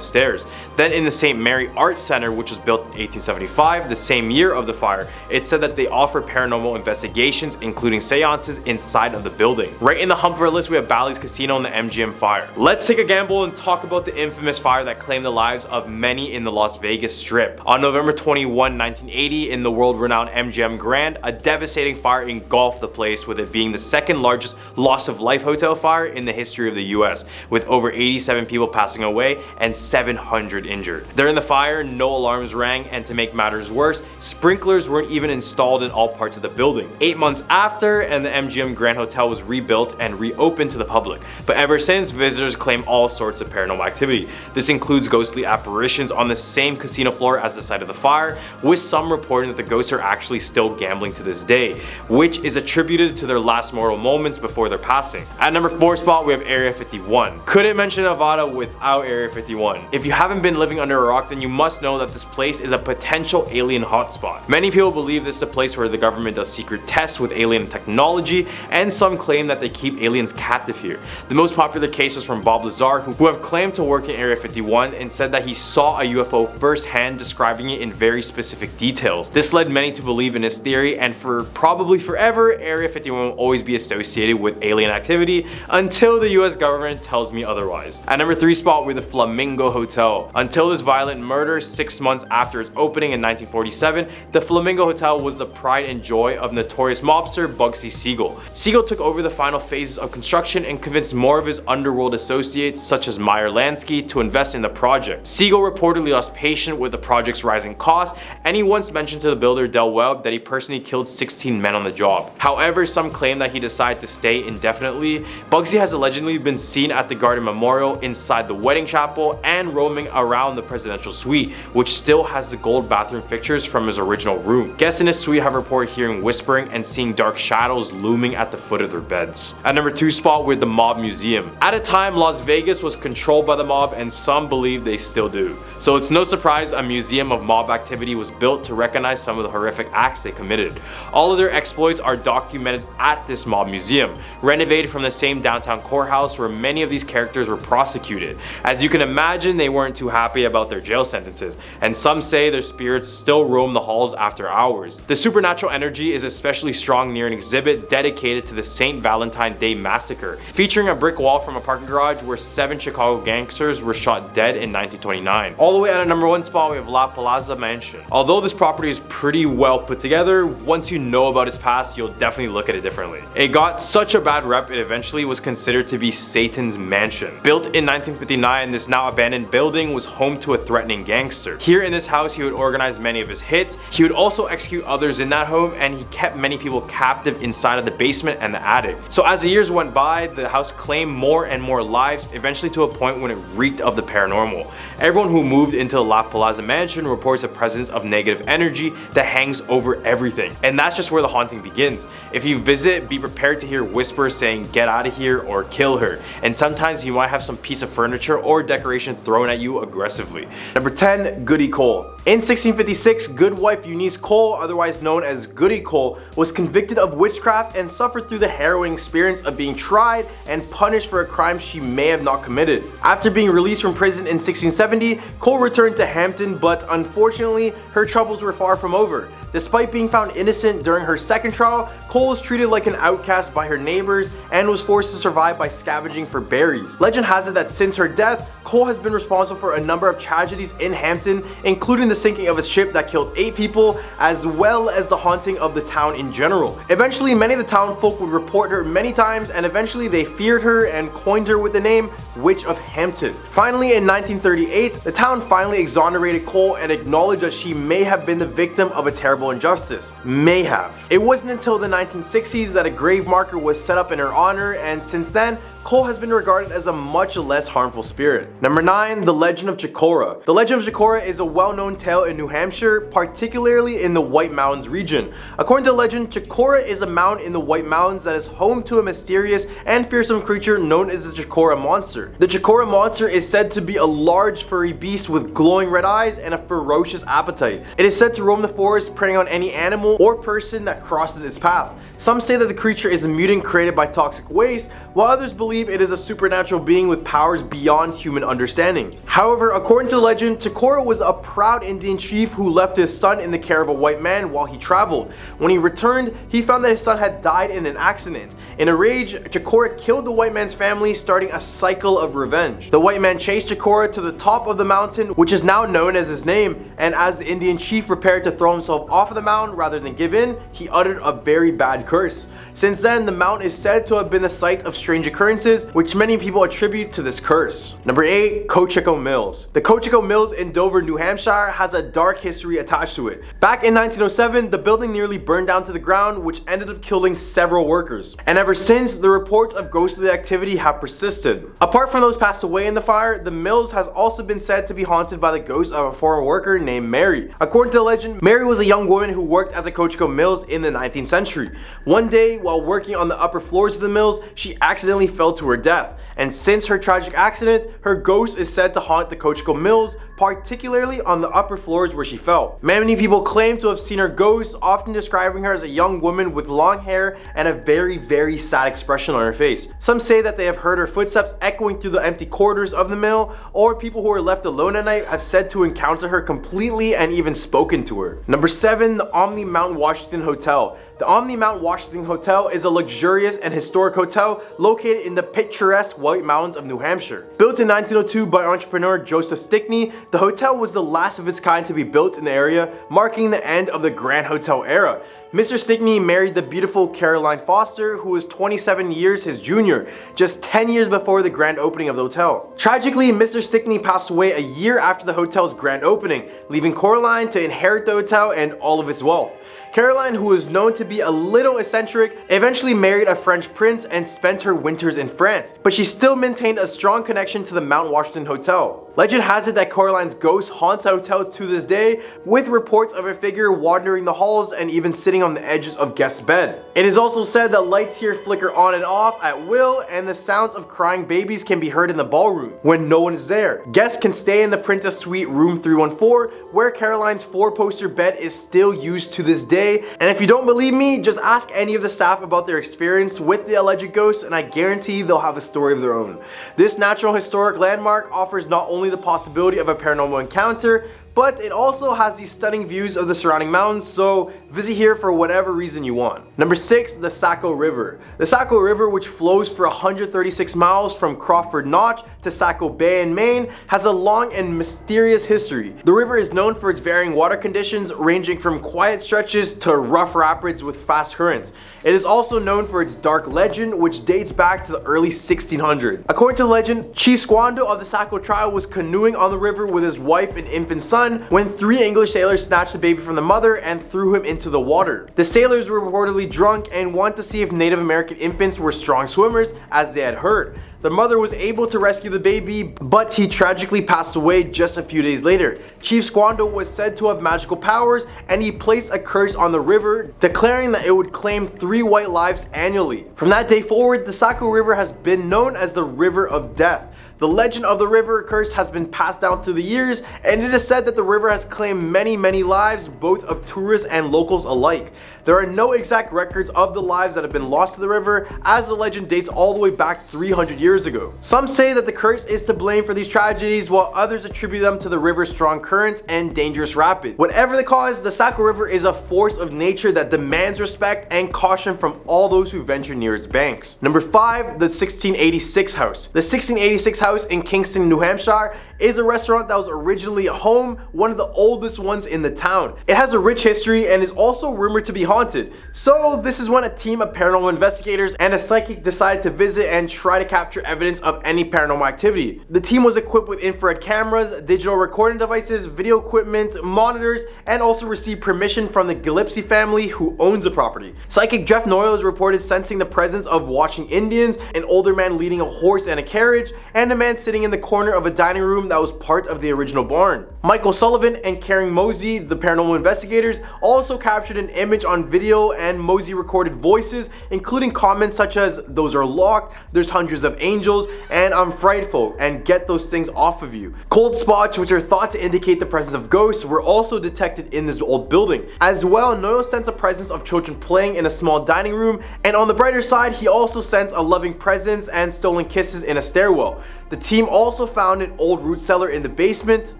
stairs. Then in the St. Mary Arts Center, which was built in 1875, the same year of the fire, it's said that they offer paranormal investigations, including seances inside of the building. Right in the hump of our list, we have Bally's Casino and the MGM fire. Let's take a gamble and talk about the infamous fire that claimed the lives of many in the Las Vegas Strip. On November 21, 1980, in the world-renowned MGM Grand, a devastating fire engulfed the place, with it being the second largest loss of life hotel fire in the history of the US, with over 87 people passing away and 700 injured. During the fire, no alarms rang, and to make matters worse, sprinklers weren't even installed in all parts of the building. 8 months after, and the MGM Grand Hotel was rebuilt and reopened to the public, but ever since, visitors claim all sorts of paranormal activity. This includes ghostly apparitions on the same casino floor as the site of the fire, with some reporting that the ghosts are actually still gambling to this day, which is attributed to their last mortal moments before their passing. At number 4 spot, we have Area 51. Couldn't mention Nevada without Area 51. If you haven't been living under a rock, then you must know that this place is a potential alien hotspot. Many people believe this is a place where the government does secret tests with alien technology, and some claim that they keep aliens captive here. The most popular case was from Bob Lazar, who have claimed to work in Area 51 and said that he saw a UFO firsthand, describing it in very specific details. This led many to believe in his theory, and for probably forever, Area 51 will always be associated with alien activity until the US government tells me otherwise. At number 3 spot, we're the Flamingo Hotel. Until this violent murder 6 months after its opening in 1947, the Flamingo Hotel was the pride and joy of notorious mobster Bugsy Siegel. Siegel took over the final phases of construction and convinced more of his underworld associates, such as Meyer Lansky, to invest in the project. Siegel reportedly lost patience with the project's rising costs, and he once mentioned to the builder Del Webb that he personally killed 16 men on the job. However, some claim that he decided to stay indefinitely. Bugsy has allegedly been seen at the Garden Memorial, inside the wedding chapel, and roaming around the presidential suite, which still has the gold bathroom fixtures from his original room. Guests in his suite have reported hearing whispering and seeing dark shadows looming at the foot of their beds. At number 2 spot, we're the Mob Museum. At a time, Las Vegas was controlled by the mob, and some believe they still do. So it's no surprise a museum of mob activity was built to recognize some of the horrific acts they committed. All of their exploits are documented at this mob museum, renovated from the same downtown courthouse where many of these characters were prosecuted. As you can imagine, they weren't too happy about their jail sentences, and some say their spirits still roam the halls after hours. The supernatural energy is especially strong near an exhibit dedicated to the St. Valentine's Day Massacre, featuring a brick wall from a parking garage where 7 Chicago gangsters were shot dead in 1929. All the way at a number 1 spot, we have La Plaza Mansion. Although this property is pretty well put together, once you know about its past, you'll definitely look at it differently. It got such a bad rep, it eventually was considered to be Satan's mansion. Built in 1959, this now abandoned building was home to a threatening gangster. Here in this house, he would organize many of his hits. He would also execute others in that home, and he kept many people captive inside of the basement and the attic. So as the years went by, the house claimed more and more lives, eventually to a point when it reeked of the paranormal. Everyone who moved into the La Plaza Mansion reports a presence of negative energy that hangs over everything. And that's just where the haunting begins. If you visit, be prepared to hear whispers saying "get out of here" or "kill her," and sometimes you might have some piece of furniture or decoration thrown at you aggressively. Number 10, Goody Cole. In 1656, Goodwife Eunice Cole, otherwise known as Goody Cole, was convicted of witchcraft and suffered through the harrowing experience of being tried and punished for a crime she may have not committed. After being released from prison in 1670, Cole returned to Hampton, but unfortunately, her troubles were far from over. Despite being found innocent during her second trial, Cole was treated like an outcast by her neighbors and was forced to survive by scavenging for berries. Legend has it that since her death, Cole has been responsible for a number of tragedies in Hampton, including the sinking of a ship that killed 8 people, as well as the haunting of the town in general. Eventually, many of the town folk would report her many times, and eventually they feared her and coined her with the name Witch of Hampton. Finally, in 1938, the town finally exonerated Cole and acknowledged that she may have been the victim of a terrible injustice. May have. It wasn't until the 1960s that a grave marker was set up in her honor, and since then, Cole has been regarded as a much less harmful spirit. Number 9. The Legend of Chicora. The Legend of Chicora is a well-known tale in New Hampshire, particularly in the White Mountains region. According to the legend, Chicora is a mountain in the White Mountains that is home to a mysterious and fearsome creature known as the Chicora Monster. The Chicora Monster is said to be a large furry beast with glowing red eyes and a ferocious appetite. It is said to roam the forest, preying on any animal or person that crosses its path. Some say that the creature is a mutant created by toxic waste, while others believe it is a supernatural being with powers beyond human understanding. However, according to the legend, Chicora was a proud Indian chief who left his son in the care of a white man while he traveled. When he returned, he found that his son had died in an accident. In a rage, Chicora killed the white man's family, starting a cycle of revenge. The white man chased Chicora to the top of the mountain, which is now known as his name, and as the Indian chief prepared to throw himself off of the mountain rather than give in, he uttered a very bad curse. Since then, the mountain is said to have been the site of strange occurrences, which many people attribute to this curse. Number 8. Cocheco Mills. The Cocheco Mills in Dover, New Hampshire has a dark history attached to it. Back in 1907, the building nearly burned down to the ground, which ended up killing several workers. And ever since, the reports of ghostly activity have persisted. Apart from those passed away in the fire, the mills has also been said to be haunted by the ghost of a former worker named Mary. According to the legend, Mary was a young woman who worked at the Cocheco Mills in the 19th century. One day, while working on the upper floors of the mills, she accidentally fell to her death. And since her tragic accident, her ghost is said to haunt the Cocheco Mills, particularly on the upper floors where she fell. Many people claim to have seen her ghost, often describing her as a young woman with long hair and a very sad expression on her face. Some say that they have heard her footsteps echoing through the empty corridors of the mill, or people who are left alone at night have said to encounter her completely and even spoken to her. Number 7. The Omni Mount Washington Hotel. The Omni Mount Washington Hotel is a luxurious and historic hotel located in the picturesque White Mountains of New Hampshire. Built in 1902 by entrepreneur Joseph Stickney, the hotel was the last of its kind to be built in the area, marking the end of the Grand Hotel era. Mr. Stickney married the beautiful Caroline Foster, who was 27 years his junior, just 10 years before the grand opening of the hotel. Tragically, Mr. Stickney passed away a year after the hotel's grand opening, leaving Caroline to inherit the hotel and all of its wealth. Caroline, who was known to be a little eccentric, eventually married a French prince and spent her winters in France, but she still maintained a strong connection to the Mount Washington Hotel. Legend has it that Caroline's ghost haunts the hotel to this day, with reports of her figure wandering the halls and even sitting on the edges of guests' bed. It is also said that lights here flicker on and off at will, and the sounds of crying babies can be heard in the ballroom when no one is there. Guests can stay in the Princess Suite room 314, where Caroline's 4-poster bed is still used to this day. And if you don't believe me, just ask any of the staff about their experience with the alleged ghost, and I guarantee they'll have a story of their own. This natural historic landmark offers not only the possibility of a paranormal encounter, but it also has these stunning views of the surrounding mountains, so visit here for whatever reason you want. Number 6. The Saco River. The Saco River, which flows for 136 miles from Crawford Notch to Saco Bay in Maine, has a long and mysterious history. The river is known for its varying water conditions, ranging from quiet stretches to rough rapids with fast currents. It is also known for its dark legend, which dates back to the early 1600s. According to the legend, Chief Squando of the Saco tribe was canoeing on the river with his wife and infant son when 3 English sailors snatched the baby from the mother and threw him into the water. The sailors were reportedly drunk and wanted to see if Native American infants were strong swimmers, as they had heard. The mother was able to rescue the baby, but he tragically passed away just a few days later. Chief Squando was said to have magical powers, and he placed a curse on the river, declaring that it would claim 3 white lives annually. From that day forward, the Saco River has been known as the River of Death. The legend of the river curse has been passed down through the years, and it is said that the river has claimed many lives, both of tourists and locals alike. There are no exact records of the lives that have been lost to the river, as the legend dates all the way back 300 years ago. Some say that the curse is to blame for these tragedies, while others attribute them to the river's strong currents and dangerous rapids. Whatever the cause, the Saco River is a force of nature that demands respect and caution from all those who venture near its banks. Number 5. The 1686 house. The 1686 house House in Kingston, New Hampshire is a restaurant that was originally a home, one of the oldest ones in the town. It has a rich history and is also rumored to be haunted. So this is when a team of paranormal investigators and a psychic decided to visit and try to capture evidence of any paranormal activity. The team was equipped with infrared cameras, digital recording devices, video equipment, monitors, and also received permission from the Gillespie family who owns the property. Psychic Jeff Noyles reported sensing the presence of watching Indians, an older man leading a horse and a carriage, and a man sitting in the corner of a dining room that was part of the original barn. Michael Sullivan and Karen Mosey, the paranormal investigators, also captured an image on video, and Mosey recorded voices, including comments such as, "Those are locked, there's hundreds of angels, and I'm frightful, and get those things off of you." Cold spots, which are thought to indicate the presence of ghosts, were also detected in this old building. As well, Noyles sensed a presence of children playing in a small dining room, and on the brighter side, he also sensed a loving presence and stolen kisses in a stairwell. The team also found an old root cellar in the basement,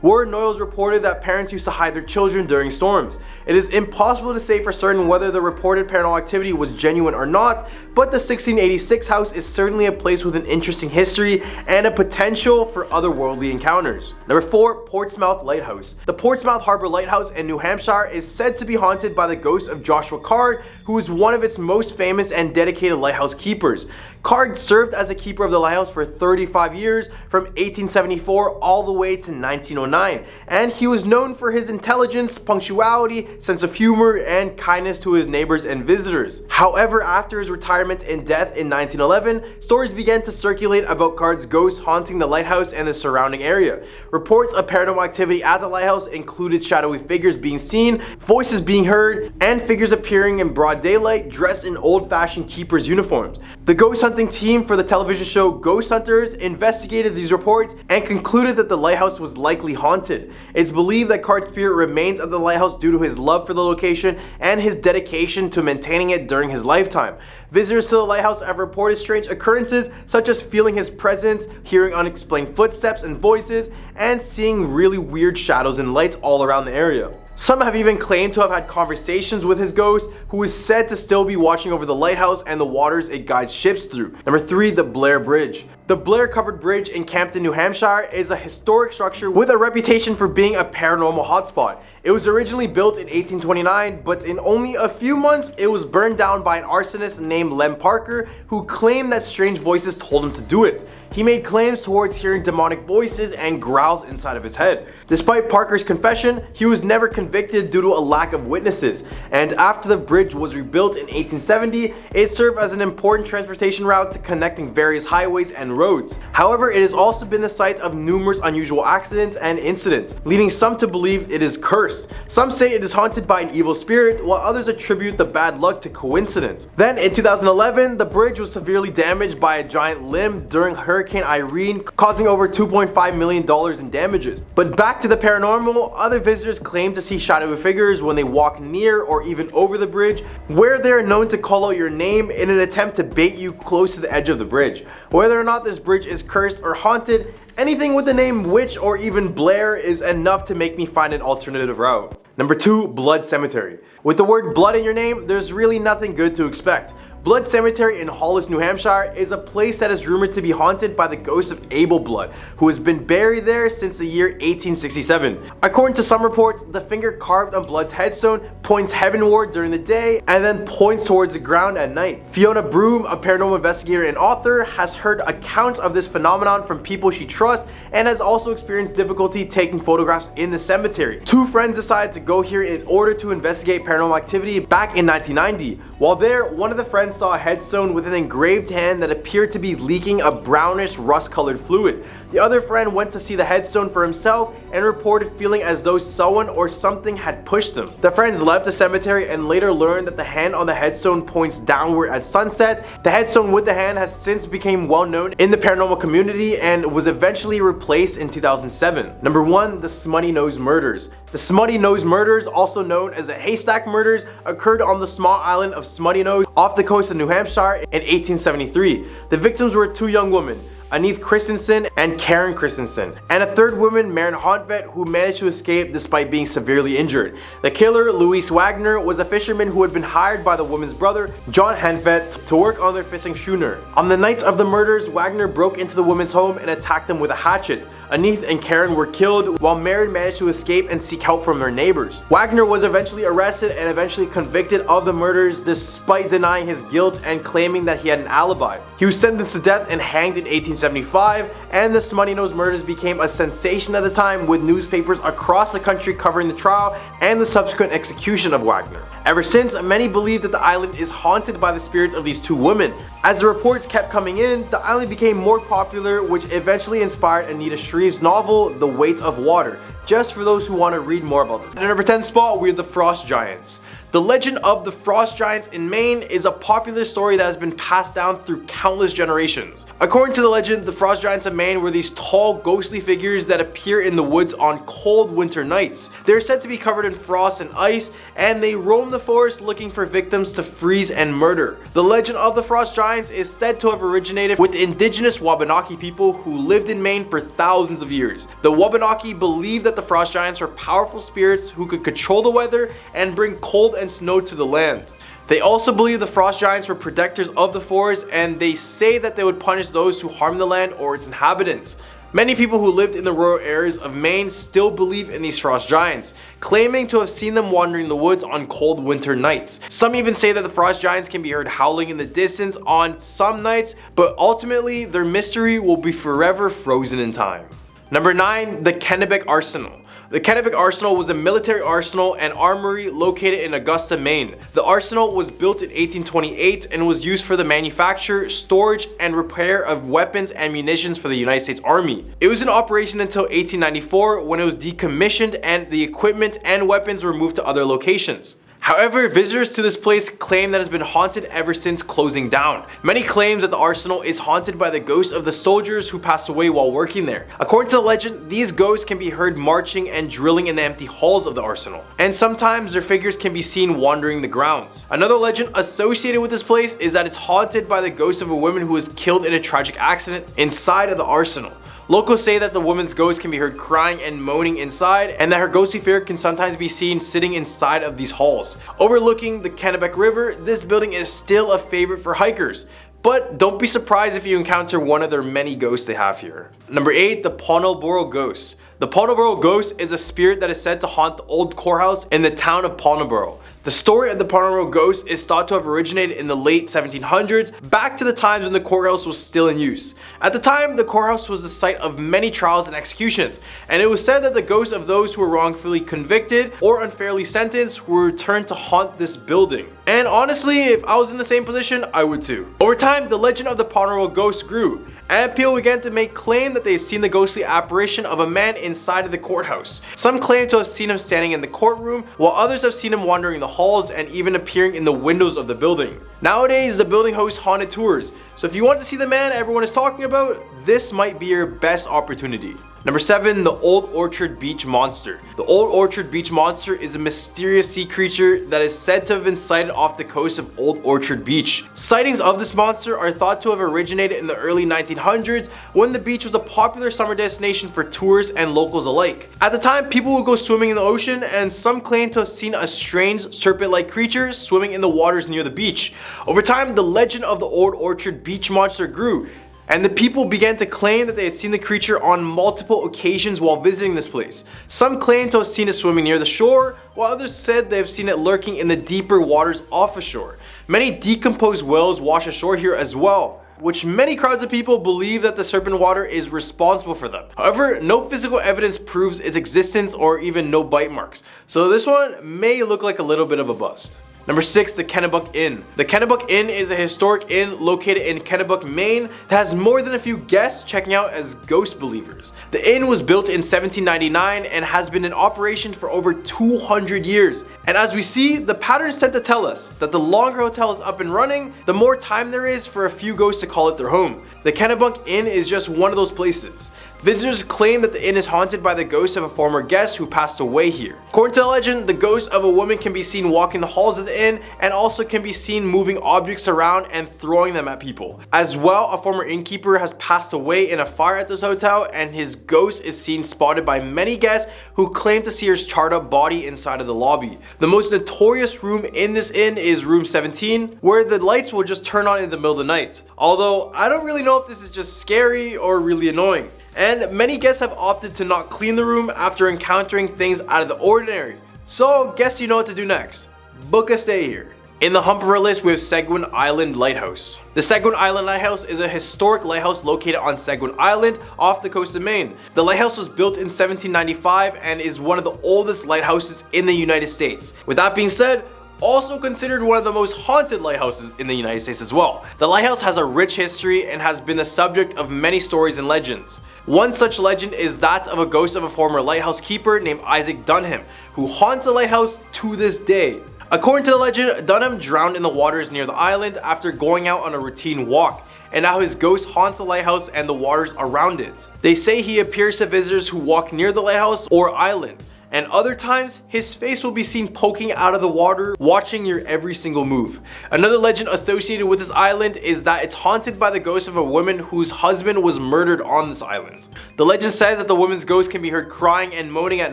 where Noyles reported that parents used to hide their children during storms. It is impossible to say for certain whether the reported paranormal activity was genuine or not, but the 1686 house is certainly a place with an interesting history and a potential for otherworldly encounters. Number 4, Portsmouth Lighthouse. The Portsmouth Harbor Lighthouse in New Hampshire is said to be haunted by the ghost of Joshua Card, who is one of its most famous and dedicated lighthouse keepers. Card served as a keeper of the lighthouse for 35 years, from 1874 all the way to 1909, and he was known for his intelligence, punctuality, sense of humor, and kindness to his neighbors and visitors. However, after his retirement and death in 1911, stories began to circulate about Card's ghost haunting the lighthouse and the surrounding area. Reports of paranormal activity at the lighthouse included shadowy figures being seen, voices being heard, and figures appearing in broad daylight dressed in old-fashioned keepers' uniforms. The ghost hunting team for the television show Ghost Hunters investigated these reports and concluded that the lighthouse was likely haunted. It's believed that Card's spirit remains at the lighthouse due to his love for the location and his dedication to maintaining it during his lifetime. Visitors to the lighthouse have reported strange occurrences such as feeling his presence, hearing unexplained footsteps and voices, and seeing really weird shadows and lights all around the area. Some have even claimed to have had conversations with his ghost, who is said to still be watching over the lighthouse and the waters it guides ships through. Number 3, the Blair Bridge. The Blair Covered Bridge in Campton, New Hampshire is a historic structure with a reputation for being a paranormal hotspot. It was originally built in 1829, but in only a few months it was burned down by an arsonist named Lem Parker, who claimed that strange voices told him to do it. He made claims towards hearing demonic voices and growls inside of his head. Despite Parker's confession, he was never convicted due to a lack of witnesses, and after the bridge was rebuilt in 1870, it served as an important transportation route to connecting various highways and roads. However, it has also been the site of numerous unusual accidents and incidents, leading some to believe it is cursed. Some say it is haunted by an evil spirit, while others attribute the bad luck to coincidence. Then in 2011, the bridge was severely damaged by a giant limb during Hurricane Irene, causing over $2.5 million in damages. But back to the paranormal, other visitors claim to see shadowy figures when they walk near or even over the bridge, where they are known to call out your name in an attempt to bait you close to the edge of the bridge. Whether or not this bridge is cursed or haunted, anything with the name Witch or even Blair is enough to make me find an alternative route. Number 2, Blood Cemetery. With the word blood in your name, there's really nothing good to expect. Blood Cemetery in Hollis, New Hampshire is a place that is rumored to be haunted by the ghost of Abel Blood, who has been buried there since the year 1867. According to some reports, the finger carved on Blood's headstone points heavenward during the day and then points towards the ground at night. Fiona Broom, a paranormal investigator and author, has heard accounts of this phenomenon from people she trusts and has also experienced difficulty taking photographs in the cemetery. Two friends decided to go here in order to investigate paranormal activity back in 1990. While there, one of the friends saw a headstone with an engraved hand that appeared to be leaking a brownish rust-colored fluid. The other friend went to see the headstone for himself and reported feeling as though someone or something had pushed him. The friends left the cemetery and later learned that the hand on the headstone points downward at sunset. The headstone with the hand has since become well known in the paranormal community and was eventually replaced in 2007. Number 1, the Smutty Nose Murders. The Smutty Nose Murders, also known as the Haystack Murders, occurred on the small island of Smutty Nose off the coast of New Hampshire in 1873. The victims were two young women, Anith Christensen, and Karen Christensen, and a third woman, Maren Hontvet, who managed to escape despite being severely injured. The killer, Louis Wagner, was a fisherman who had been hired by the woman's brother, John Hontvet, to work on their fishing schooner. On the night of the murders, Wagner broke into the woman's home and attacked them with a hatchet. Anith and Karen were killed, while Maren managed to escape and seek help from their neighbors. Wagner was eventually arrested and eventually convicted of the murders despite denying his guilt and claiming that he had an alibi. He was sentenced to death and hanged in 1875, and the Smutty Nose murders became a sensation at the time, with newspapers across the country covering the trial and the subsequent execution of Wagner. Ever since, many believe that the island is haunted by the spirits of these two women. As the reports kept coming in, the island became more popular, which eventually inspired Anita Shreve's novel, The Weight of Water, just for those who want to read more about this. At number 10 spot, we have the Frost Giants. The legend of the Frost Giants in Maine is a popular story that has been passed down through countless generations. According to the legend, the Frost Giants of Maine were these tall, ghostly figures that appear in the woods on cold winter nights. They are said to be covered in frost and ice, and they roam the forest looking for victims to freeze and murder. The legend of the Frost Giants is said to have originated with the indigenous Wabanaki people who lived in Maine for thousands of years. The Wabanaki believed that the Frost Giants were powerful spirits who could control the weather and bring cold and snow to the land. They also believe the Frost Giants were protectors of the forest, and they say that they would punish those who harm the land or its inhabitants. Many people who lived in the rural areas of Maine still believe in these Frost Giants, claiming to have seen them wandering the woods on cold winter nights. Some even say that the Frost Giants can be heard howling in the distance on some nights, but ultimately their mystery will be forever frozen in time. Number 9, the Kennebec Arsenal. The Kennebec Arsenal was a military arsenal and armory located in Augusta, Maine. The arsenal was built in 1828 and was used for the manufacture, storage, and repair of weapons and munitions for the United States Army. It was in operation until 1894, when it was decommissioned and the equipment and weapons were moved to other locations. However, visitors to this place claim that it has been haunted ever since closing down. Many claim that the arsenal is haunted by the ghosts of the soldiers who passed away while working there. According to the legend, these ghosts can be heard marching and drilling in the empty halls of the arsenal, and sometimes their figures can be seen wandering the grounds. Another legend associated with this place is that it's haunted by the ghost of a woman who was killed in a tragic accident inside of the arsenal. Locals say that the woman's ghost can be heard crying and moaning inside, and that her ghostly figure can sometimes be seen sitting inside of these halls. Overlooking the Kennebec River, this building is still a favorite for hikers. But don't be surprised if you encounter one of their many ghosts they have here. Number 8, the Pawnalboro Ghost. The Pawnalboro Ghost is a spirit that is said to haunt the old courthouse in the town of Pawnalboro. The story of the Pawnalboro Ghost is thought to have originated in the late 1700s, back to the times when the courthouse was still in use. At the time, the courthouse was the site of many trials and executions, and it was said that the ghosts of those who were wrongfully convicted or unfairly sentenced were returned to haunt this building. And honestly, if I was in the same position, I would too. Over time, the legend of the Pawnalboro Ghost grew, and people began to make claim that they had seen the ghostly apparition of a man inside of the courthouse. Some claim to have seen him standing in the courtroom, while others have seen him wandering the halls and even appearing in the windows of the building. Nowadays, the building hosts haunted tours, so if you want to see the man everyone is talking about, this might be your best opportunity. Number 7, the Old Orchard Beach Monster. The Old Orchard Beach Monster is a mysterious sea creature that is said to have been sighted off the coast of Old Orchard Beach. Sightings of this monster are thought to have originated in the early 1900s, when the beach was a popular summer destination for tourists and locals alike. At the time, people would go swimming in the ocean, and some claim to have seen a strange serpent-like creature swimming in the waters near the beach. Over time, the legend of the Old Orchard Beach Monster grew, and the people began to claim that they had seen the creature on multiple occasions while visiting this place. Some claimed to have seen it swimming near the shore, while others said they have seen it lurking in the deeper waters off ashore. Many decomposed whales wash ashore here as well, which many crowds of people believe that the serpent water is responsible for them. However, no physical evidence proves its existence or even no bite marks, so this one may look like a little bit of a bust. Number 6, the Kennebec Inn. The Kennebec Inn is a historic inn located in Kennebec, Maine that has more than a few guests checking out as ghost believers. The inn was built in 1799 and has been in operation for over 200 years. And as we see, the pattern is set to tell us that the longer a hotel is up and running, the more time there is for a few ghosts to call it their home. The Kennebec Inn is just one of those places. Visitors claim that the inn is haunted by the ghost of a former guest who passed away here. According to the legend, the ghost of a woman can be seen walking the halls of the inn and also can be seen moving objects around and throwing them at people. As well, a former innkeeper has passed away in a fire at this hotel, and his ghost is seen spotted by many guests who claim to see her charred up body inside of the lobby. The most notorious room in this inn is room 17, where the lights will just turn on in the middle of the night. Although I don't really know if this is just scary or really annoying. And many guests have opted to not clean the room after encountering things out of the ordinary. So guess you know what to do next. Book a stay here. In the hump of our list, we have Seguin Island Lighthouse. The Seguin Island Lighthouse is a historic lighthouse located on Seguin Island off the coast of Maine. The lighthouse was built in 1795 and is one of the oldest lighthouses in the United States. With that being said, also considered one of the most haunted lighthouses in the United States as well. The lighthouse has a rich history and has been the subject of many stories and legends. One such legend is that of a ghost of a former lighthouse keeper named Isaac Dunham, who haunts the lighthouse to this day. According to the legend, Dunham drowned in the waters near the island after going out on a routine walk, and now his ghost haunts the lighthouse and the waters around it. They say he appears to visitors who walk near the lighthouse or island, and other times his face will be seen poking out of the water, watching your every single move. Another legend associated with this island is that it's haunted by the ghost of a woman whose husband was murdered on this island. The legend says that the woman's ghost can be heard crying and moaning at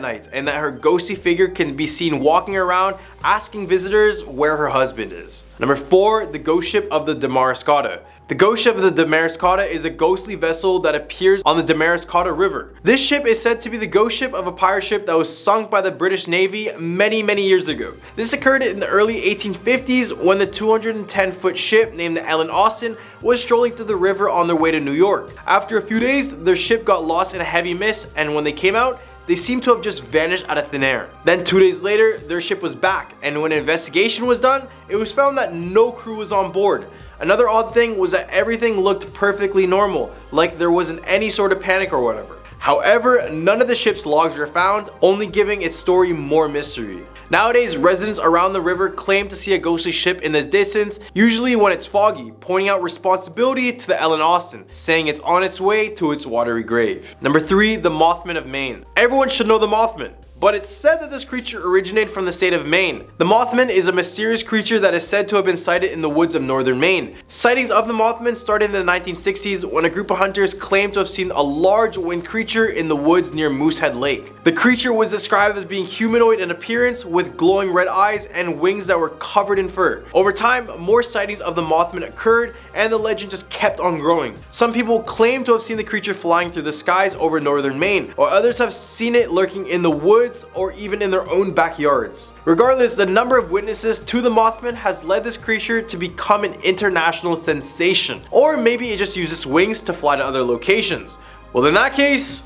night, and that her ghostly figure can be seen walking around asking visitors where her husband is. Number 4, the ghost ship of the Damariscotta. The ghost ship of the Damariscotta is a ghostly vessel that appears on the Damariscotta River. This ship is said to be the ghost ship of a pirate ship that was sunk by the British Navy many years ago. This occurred in the early 1850s when the 210-foot ship named the Ellen Austin was strolling through the river on their way to New York. After a few days, their ship got lost in a heavy mist, and when they came out, they seemed to have just vanished out of thin air. Then 2 days later, their ship was back, and when an investigation was done, it was found that no crew was on board. Another odd thing was that everything looked perfectly normal, like there wasn't any sort of panic or whatever. However, none of the ship's logs were found, only giving its story more mystery. Nowadays, residents around the river claim to see a ghostly ship in the distance, usually when it's foggy, pointing out responsibility to the Ellen Austin, saying it's on its way to its watery grave. Number 3, the Mothman of Maine. Everyone should know the Mothman, but it's said that this creature originated from the state of Maine. The Mothman is a mysterious creature that is said to have been sighted in the woods of northern Maine. Sightings of the Mothman started in the 1960s when a group of hunters claimed to have seen a large winged creature in the woods near Moosehead Lake. The creature was described as being humanoid in appearance with glowing red eyes and wings that were covered in fur. Over time, more sightings of the Mothman occurred and the legend just kept on growing. Some people claim to have seen the creature flying through the skies over northern Maine, while others have seen it lurking in the woods or even in their own backyards. Regardless, the number of witnesses to the Mothman has led this creature to become an international sensation. Or maybe it just uses wings to fly to other locations. Well, in that case,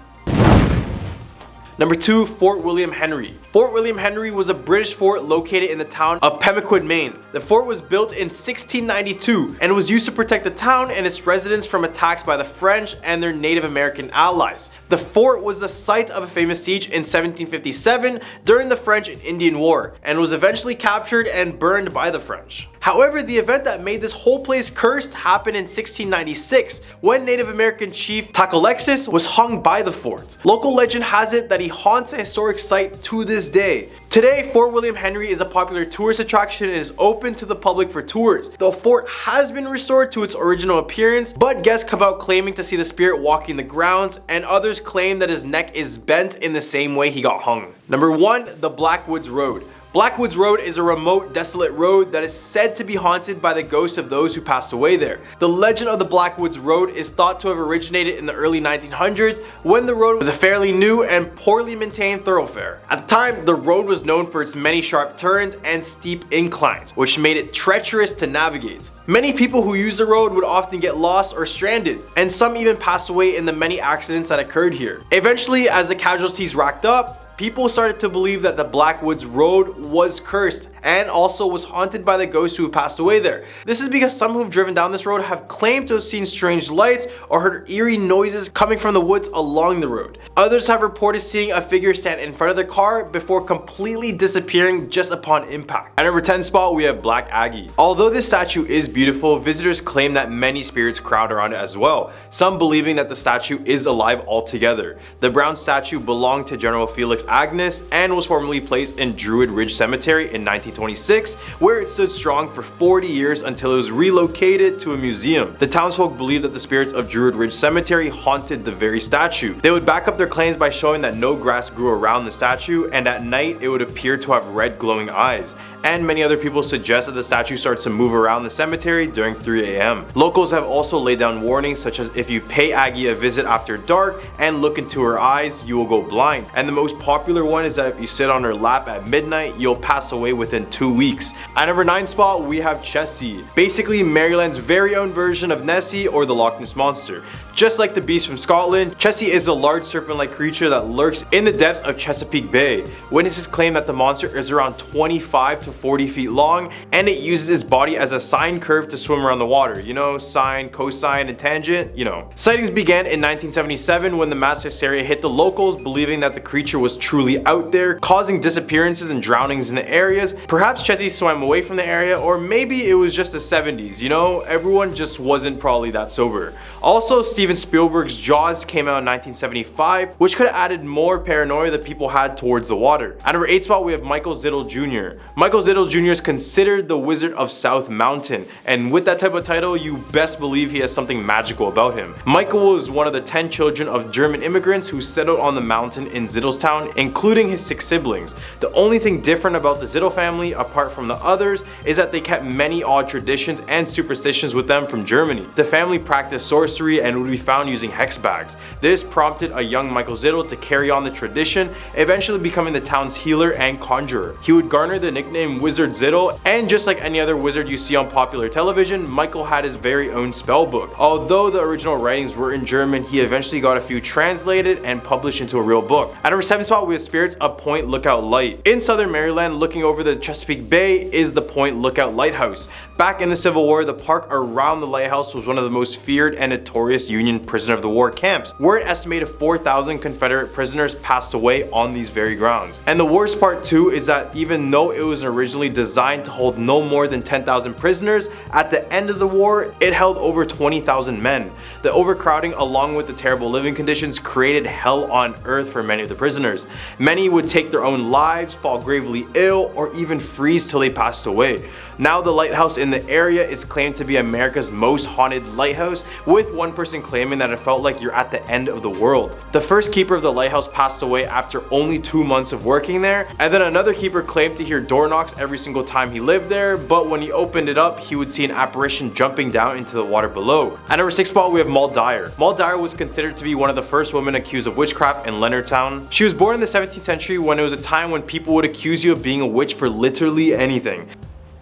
Number 2, Fort William Henry. Fort William Henry was a British fort located in the town of Pemaquid, Maine. The fort was built in 1692 and was used to protect the town and its residents from attacks by the French and their Native American allies. The fort was the site of a famous siege in 1757 during the French and Indian War and was eventually captured and burned by the French. However, the event that made this whole place cursed happened in 1696 when Native American chief Tacalexis was hung by the fort. Local legend has it that he haunts a historic site to this day. Today, Fort William Henry is a popular tourist attraction and is open to the public for tours. The fort has been restored to its original appearance, but guests come out claiming to see the spirit walking the grounds, and others claim that his neck is bent in the same way he got hung. Number 1, the Blackwoods Road. Blackwoods Road is a remote, desolate road that is said to be haunted by the ghosts of those who passed away there. The legend of the Blackwoods Road is thought to have originated in the early 1900s when the road was a fairly new and poorly maintained thoroughfare. At the time, the road was known for its many sharp turns and steep inclines, which made it treacherous to navigate. Many people who use the road would often get lost or stranded, and some even passed away in the many accidents that occurred here. Eventually, as the casualties racked up, people started to believe that the Blackwoods Road was cursed and also was haunted by the ghosts who have passed away there. This is because some who have driven down this road have claimed to have seen strange lights or heard eerie noises coming from the woods along the road. Others have reported seeing a figure stand in front of their car before completely disappearing just upon impact. At number 10 spot, we have Black Aggie. Although this statue is beautiful, visitors claim that many spirits crowd around it as well, some believing that the statue is alive altogether. The brown statue belonged to General Felix Agnes and was formerly placed in Druid Ridge Cemetery in 1926, where it stood strong for 40 years until it was relocated to a museum. The townsfolk believe that the spirits of Druid Ridge Cemetery haunted the very statue. They would back up their claims by showing that no grass grew around the statue, and at night it would appear to have red glowing eyes. And many other people suggest that the statue starts to move around the cemetery during 3 a.m. Locals have also laid down warnings such as if you pay Aggie a visit after dark and look into her eyes, you will go blind. And the most popular one is that if you sit on her lap at midnight, you'll pass away within 2 weeks. At number 9 spot, we have Chessie, basically Maryland's very own version of Nessie or the Loch Ness Monster. Just like the beast from Scotland, Chessie is a large serpent-like creature that lurks in the depths of Chesapeake Bay. Witnesses claim that the monster is around 25 to 40 feet long, and it uses its body as a sine curve to swim around the water. You know, sine, cosine, and tangent, you know. Sightings began in 1977 when the mass hysteria hit the locals, believing that the creature was truly out there, causing disappearances and drownings in the areas. Perhaps Chessie swam away from the area, or maybe it was just the 70s, you know, everyone just wasn't probably that sober. Also, Steven Spielberg's Jaws came out in 1975, which could have added more paranoia that people had towards the water. At number 8 spot, we have Michael Zittle Jr. Michael Zittle Jr. is considered the Wizard of South Mountain, and with that type of title, you best believe he has something magical about him. Michael was one of the 10 children of German immigrants who settled on the mountain in Zittlestown, including his 6 siblings. The only thing different about the Zittle family, apart from the others, is that they kept many odd traditions and superstitions with them from Germany. The family practiced sorcery and would be found using hex bags. This prompted a young Michael Zittle to carry on the tradition, eventually becoming the town's healer and conjurer. He would garner the nickname Wizard Zittle, and just like any other wizard you see on popular television, Michael had his very own spell book. Although the original writings were in German, he eventually got a few translated and published into a real book. At number 7 spot, we have Spirits of Point Lookout Light. In southern Maryland, looking over the Chesapeake Bay is the Point Lookout Lighthouse. Back in the Civil War, the park around the lighthouse was one of the most feared and notorious Union prisoner of the war camps, where an estimated 4,000 Confederate prisoners passed away on these very grounds. And the worst part too is that even though it was originally designed to hold no more than 10,000 prisoners, at the end of the war it held over 20,000 men. The overcrowding along with the terrible living conditions created hell on earth for many of the prisoners. Many would take their own lives, fall gravely ill, or even freeze till they passed away. Now the lighthouse in the area is claimed to be America's most haunted lighthouse, with one person claiming that it felt like you're at the end of the world. The first keeper of the lighthouse passed away after only 2 months of working there, and then another keeper claimed to hear door knocks every single time he lived there, but when he opened it up, he would see an apparition jumping down into the water below. At number 6 spot, we have Maud Dyer. Maud Dyer was considered to be one of the first women accused of witchcraft in Leonardtown. She was born in the 17th century when it was a time when people would accuse you of being a witch for literally anything.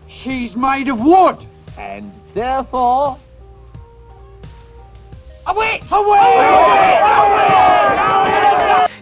She's made of wood, and therefore a witch! A witch!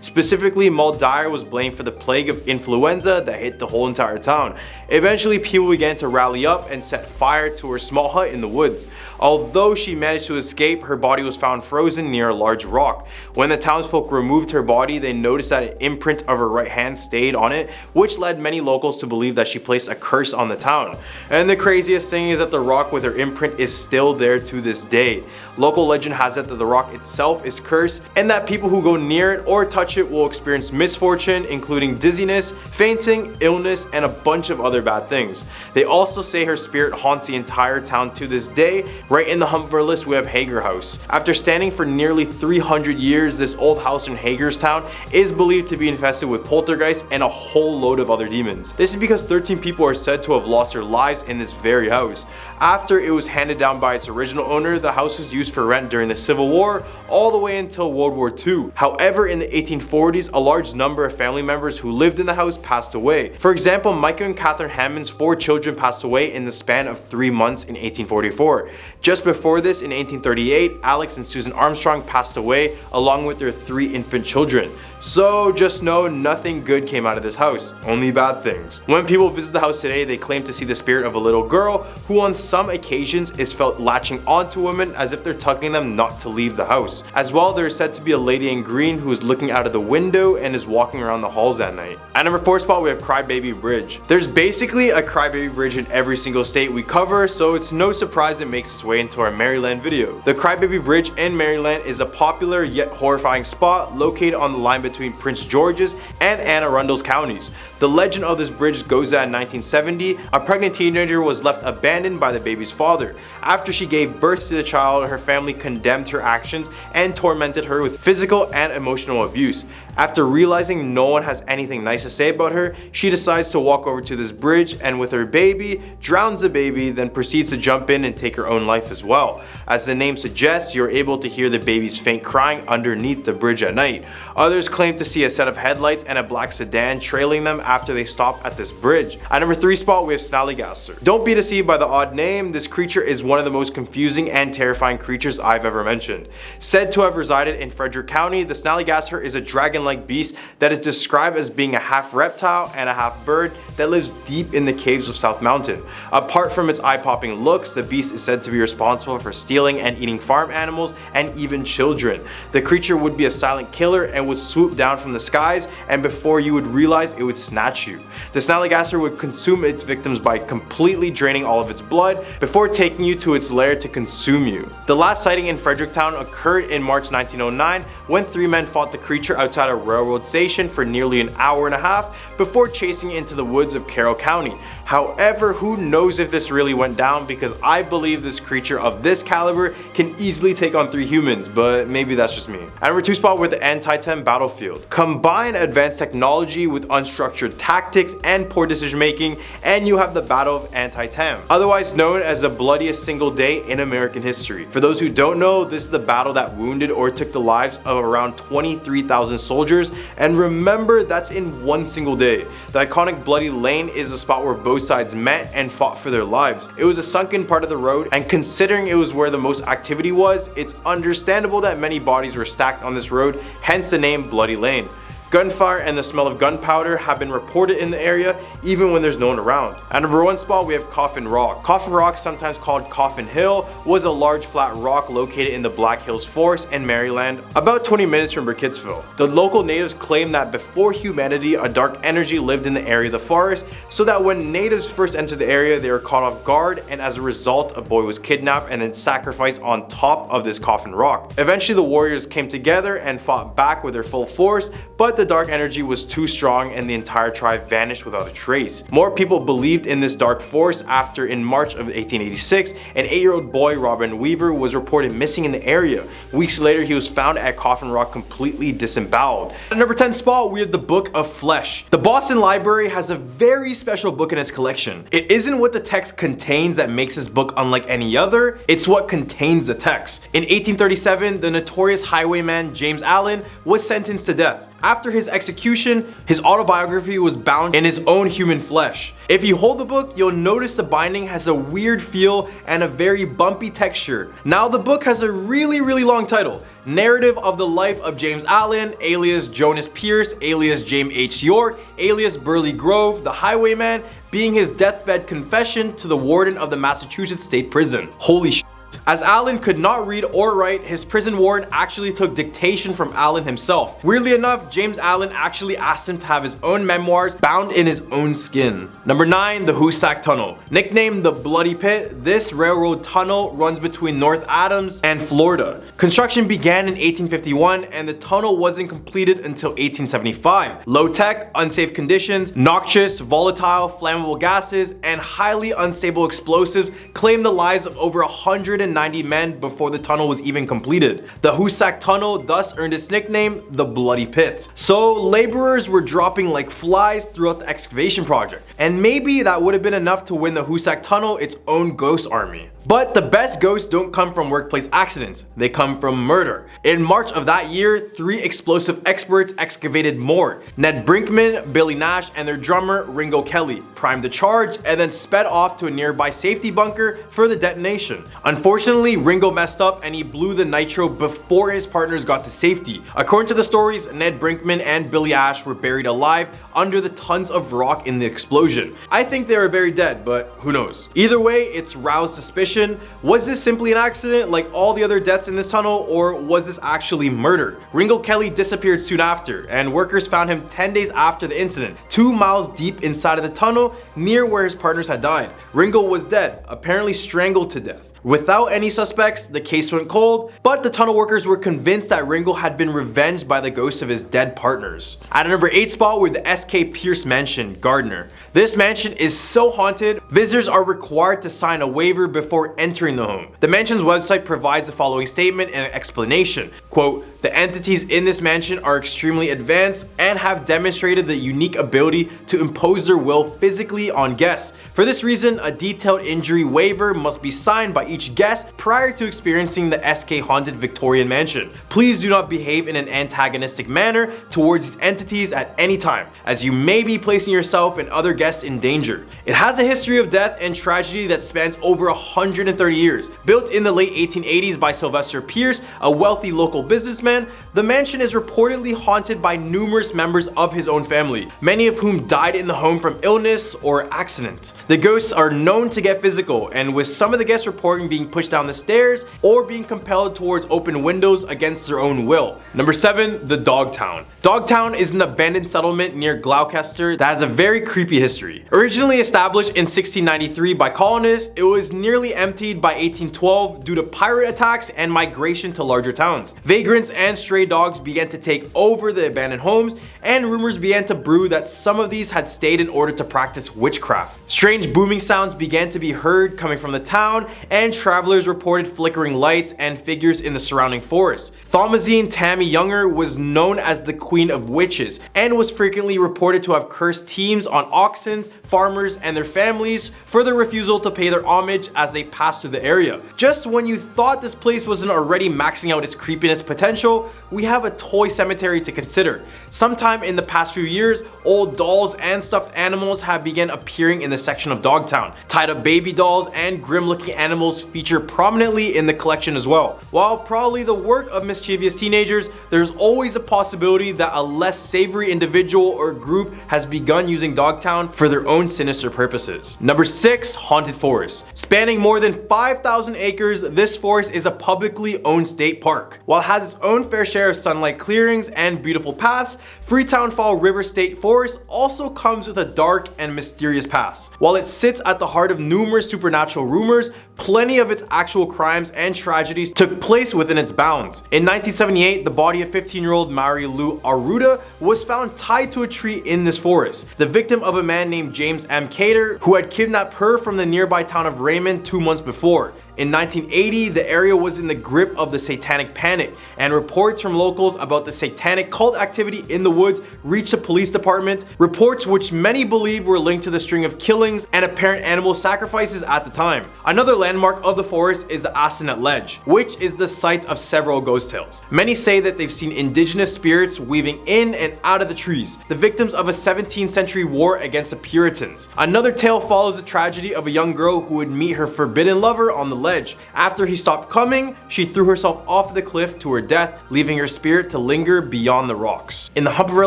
Specifically, Maud Dyer was blamed for the plague of influenza that hit the whole entire town. Eventually, people began to rally up and set fire to her small hut in the woods. Although she managed to escape, her body was found frozen near a large rock. When the townsfolk removed her body, they noticed that an imprint of her right hand stayed on it, which led many locals to believe that she placed a curse on the town. And the craziest thing is that the rock with her imprint is still there to this day. Local legend has it that the rock itself is cursed, and that people who go near it or touch it will experience misfortune, including dizziness, fainting, illness, and a bunch of other bad things. They also say her spirit haunts the entire town to this day. Right in the Humber list, we have Hager House. After standing for nearly 300 years, this old house in Hagerstown is believed to be infested with poltergeists and a whole load of other demons. This is because 13 people are said to have lost their lives in this very house. After it was handed down by its original owner, the house was used for rent during the Civil War all the way until World War II. However, in the 1840s, a large number of family members who lived in the house passed away. For example, Micah and Catherine Hammond's 4 children passed away in the span of 3 months in 1844. Just before this, in 1838, Alex and Susan Armstrong passed away along with their 3 infant children. So just know nothing good came out of this house, only bad things. When people visit the house today, they claim to see the spirit of a little girl who on some occasions is felt latching onto women as if they're tugging them not to leave the house. As well, there is said to be a lady in green who is looking out of the window and is walking around the halls at night. At number 4 spot, we have Crybaby Bridge. There's basically a Crybaby Bridge in every single state we cover, so it's no surprise it makes its way into our Maryland video. The Crybaby Bridge in Maryland is a popular yet horrifying spot located on the line between Prince George's and Anne Arundel's counties. The legend of this bridge goes that in 1970, a pregnant teenager was left abandoned by the baby's father. After she gave birth to the child, her family condemned her actions and tormented her with physical and emotional abuse. After realizing no one has anything nice to say about her, she decides to walk over to this bridge and with her baby, drowns the baby, then proceeds to jump in and take her own life as well. As the name suggests, you're able to hear the baby's faint crying underneath the bridge at night. Others claim to see a set of headlights and a black sedan trailing them after they stop at this bridge. At number 3 spot, we have Snallygaster. Don't be deceived by the odd name, this creature is one of the most confusing and terrifying creatures I've ever mentioned. Said to have resided in Frederick County, the Snallygaster is a dragon-like beast that is described as being a half reptile and a half bird that lives deep in the caves of South Mountain. Apart from its eye-popping looks, the beast is said to be responsible for stealing and eating farm animals and even children. The creature would be a silent killer and would swoop down from the skies, and before you would realize it would snatch you. The Snallygaster would consume its victims by completely draining all of its blood before taking you to its lair to consume you. The last sighting in Fredericktown occurred in March 1909 when 3 men fought the creature outside a railroad station for nearly an hour and a half before chasing it into the woods of Carroll County. However, who knows if this really went down, because I believe this creature of this caliber can easily take on 3 humans, but maybe that's just me. At number 2 spot, we're the Anti-Tem battlefield. Combine advanced technology with unstructured tactics and poor decision making, and you have the Battle of Anti-Tem, otherwise known as the bloodiest single day in American history. For those who don't know, this is the battle that wounded or took the lives of around 23,000 soldiers, and remember, that's in one single day. The iconic Bloody Lane is a spot where both sides met and fought for their lives. It was a sunken part of the road, and considering it was where the most activity was, it's understandable that many bodies were stacked on this road, hence the name Bloody Lane. Gunfire and the smell of gunpowder have been reported in the area even when there's no one around. At number 1 spot, we have Coffin Rock. Coffin Rock, sometimes called Coffin Hill, was a large flat rock located in the Black Hills Forest in Maryland, about 20 minutes from Burkittsville. The local natives claim that before humanity, a dark energy lived in the area of the forest, so that when natives first entered the area, they were caught off guard, and as a result, a boy was kidnapped and then sacrificed on top of this Coffin Rock. Eventually, the warriors came together and fought back with their full force, but the dark energy was too strong and the entire tribe vanished without a trace. More people believed in this dark force after, in March of 1886, an 8-year-old boy, Robin Weaver, was reported missing in the area. Weeks later, he was found at Coffin Rock completely disemboweled. At number 10 spot, we have the Book of Flesh. The Boston Library has a very special book in its collection. It isn't what the text contains that makes this book unlike any other, it's what contains the text. In 1837, the notorious highwayman James Allen was sentenced to death. After his execution, his autobiography was bound in his own human flesh. If you hold the book, you'll notice the binding has a weird feel and a very bumpy texture. Now the book has a really long title. Narrative of the Life of James Allen, alias Jonas Pierce, alias James H. York, alias Burley Grove, the Highwayman, being his deathbed confession to the warden of the Massachusetts State Prison. Holy shit. As Allen could not read or write, his prison warden actually took dictation from Allen himself. Weirdly enough, James Allen actually asked him to have his own memoirs bound in his own skin. Number 9, the Hoosac Tunnel. Nicknamed the Bloody Pit, this railroad tunnel runs between North Adams and Florida. Construction began in 1851 and the tunnel wasn't completed until 1875. Low tech, unsafe conditions, noxious, volatile, flammable gases, and highly unstable explosives claimed the lives of over 190 men before the tunnel was even completed. The Hoosac Tunnel thus earned its nickname, the Bloody Pit. So laborers were dropping like flies throughout the excavation project, and maybe that would have been enough to win the Hoosac Tunnel its own ghost army. But the best ghosts don't come from workplace accidents, they come from murder. In March of that year, 3 explosive experts excavated more. Ned Brinkman, Billy Nash, and their drummer Ringo Kelly primed the charge and then sped off to a nearby safety bunker for the detonation. Unfortunately, Unfortunately, Ringo messed up and he blew the nitro before his partners got to safety. According to the stories, Ned Brinkman and Billy Ash were buried alive under the tons of rock in the explosion. I think they were buried dead, but who knows. Either way, it's roused suspicion. Was this simply an accident like all the other deaths in this tunnel, or was this actually murder? Ringo Kelly disappeared soon after, and workers found him 10 days after the incident, 2 miles deep inside of the tunnel near where his partners had died. Ringo was dead, apparently strangled to death. Without any suspects, the case went cold, but the tunnel workers were convinced that Ringo had been revenged by the ghosts of his dead partners. At a number 8 spot, we're the S.K. Pierce Mansion, Gardner. This mansion is so haunted, visitors are required to sign a waiver before entering the home. The mansion's website provides the following statement and an explanation. Quote, "The entities in this mansion are extremely advanced and have demonstrated the unique ability to impose their will physically on guests. For this reason, a detailed injury waiver must be signed by each guest prior to experiencing the SK Haunted Victorian Mansion. Please do not behave in an antagonistic manner towards these entities at any time, as you may be placing yourself and other guests in danger." It has a history of death and tragedy that spans over 130 years. Built in the late 1880s by Sylvester Pierce, a wealthy local businessman, the mansion is reportedly haunted by numerous members of his own family, many of whom died in the home from illness or accident. The ghosts are known to get physical, and with some of the guests reporting being pushed down the stairs or being compelled towards open windows against their own will. Number 7, the Dogtown. Dogtown is an abandoned settlement near Gloucester that has a very creepy history. Originally established in 1693 by colonists, it was nearly emptied by 1812 due to pirate attacks and migration to larger towns. Vagrants and stray dogs began to take over the abandoned homes, and rumors began to brew that some of these had stayed in order to practice witchcraft. Strange booming sounds began to be heard coming from the town, and travelers reported flickering lights and figures in the surrounding forest. Thomasine Tammy Younger was known as the Queen of Witches and was frequently reported to have cursed teams on oxen, farmers, and their families for their refusal to pay their homage as they passed through the area. Just when you thought this place wasn't already maxing out its creepiness potential, we have a toy cemetery to consider. Sometime in the past few years, old dolls and stuffed animals have begun appearing in the section of Dogtown. Tied up baby dolls and grim-looking animals feature prominently in the collection as well. While probably the work of mischievous teenagers, there's always a possibility that a less savory individual or group has begun using Dogtown for their own sinister purposes. Number 6, Haunted Forest. Spanning more than 5,000 acres, this forest is a publicly owned state park. While it has its own fair share of sunlight clearings and beautiful paths, Freetown Fall River State Forest also comes with a dark and mysterious past. While it sits at the heart of numerous supernatural rumors, plenty of its actual crimes and tragedies took place within its bounds. In 1978, the body of 15-year-old Mary Lou Aruda was found tied to a tree in this forest, the victim of a man named James M. Cater, who had kidnapped her from the nearby town of Raymond 2 months before. In 1980, the area was in the grip of the satanic panic, and reports from locals about the satanic cult activity in the woods reached the police department, reports which many believe were linked to the string of killings and apparent animal sacrifices at the time. Another landmark of the forest is the Assinet Ledge, which is the site of several ghost tales. Many say that they've seen indigenous spirits weaving in and out of the trees, the victims of a 17th century war against the Puritans. Another tale follows the tragedy of a young girl who would meet her forbidden lover on the ledge. After he stopped coming, she threw herself off the cliff to her death, leaving her spirit to linger beyond the rocks. In the hump of our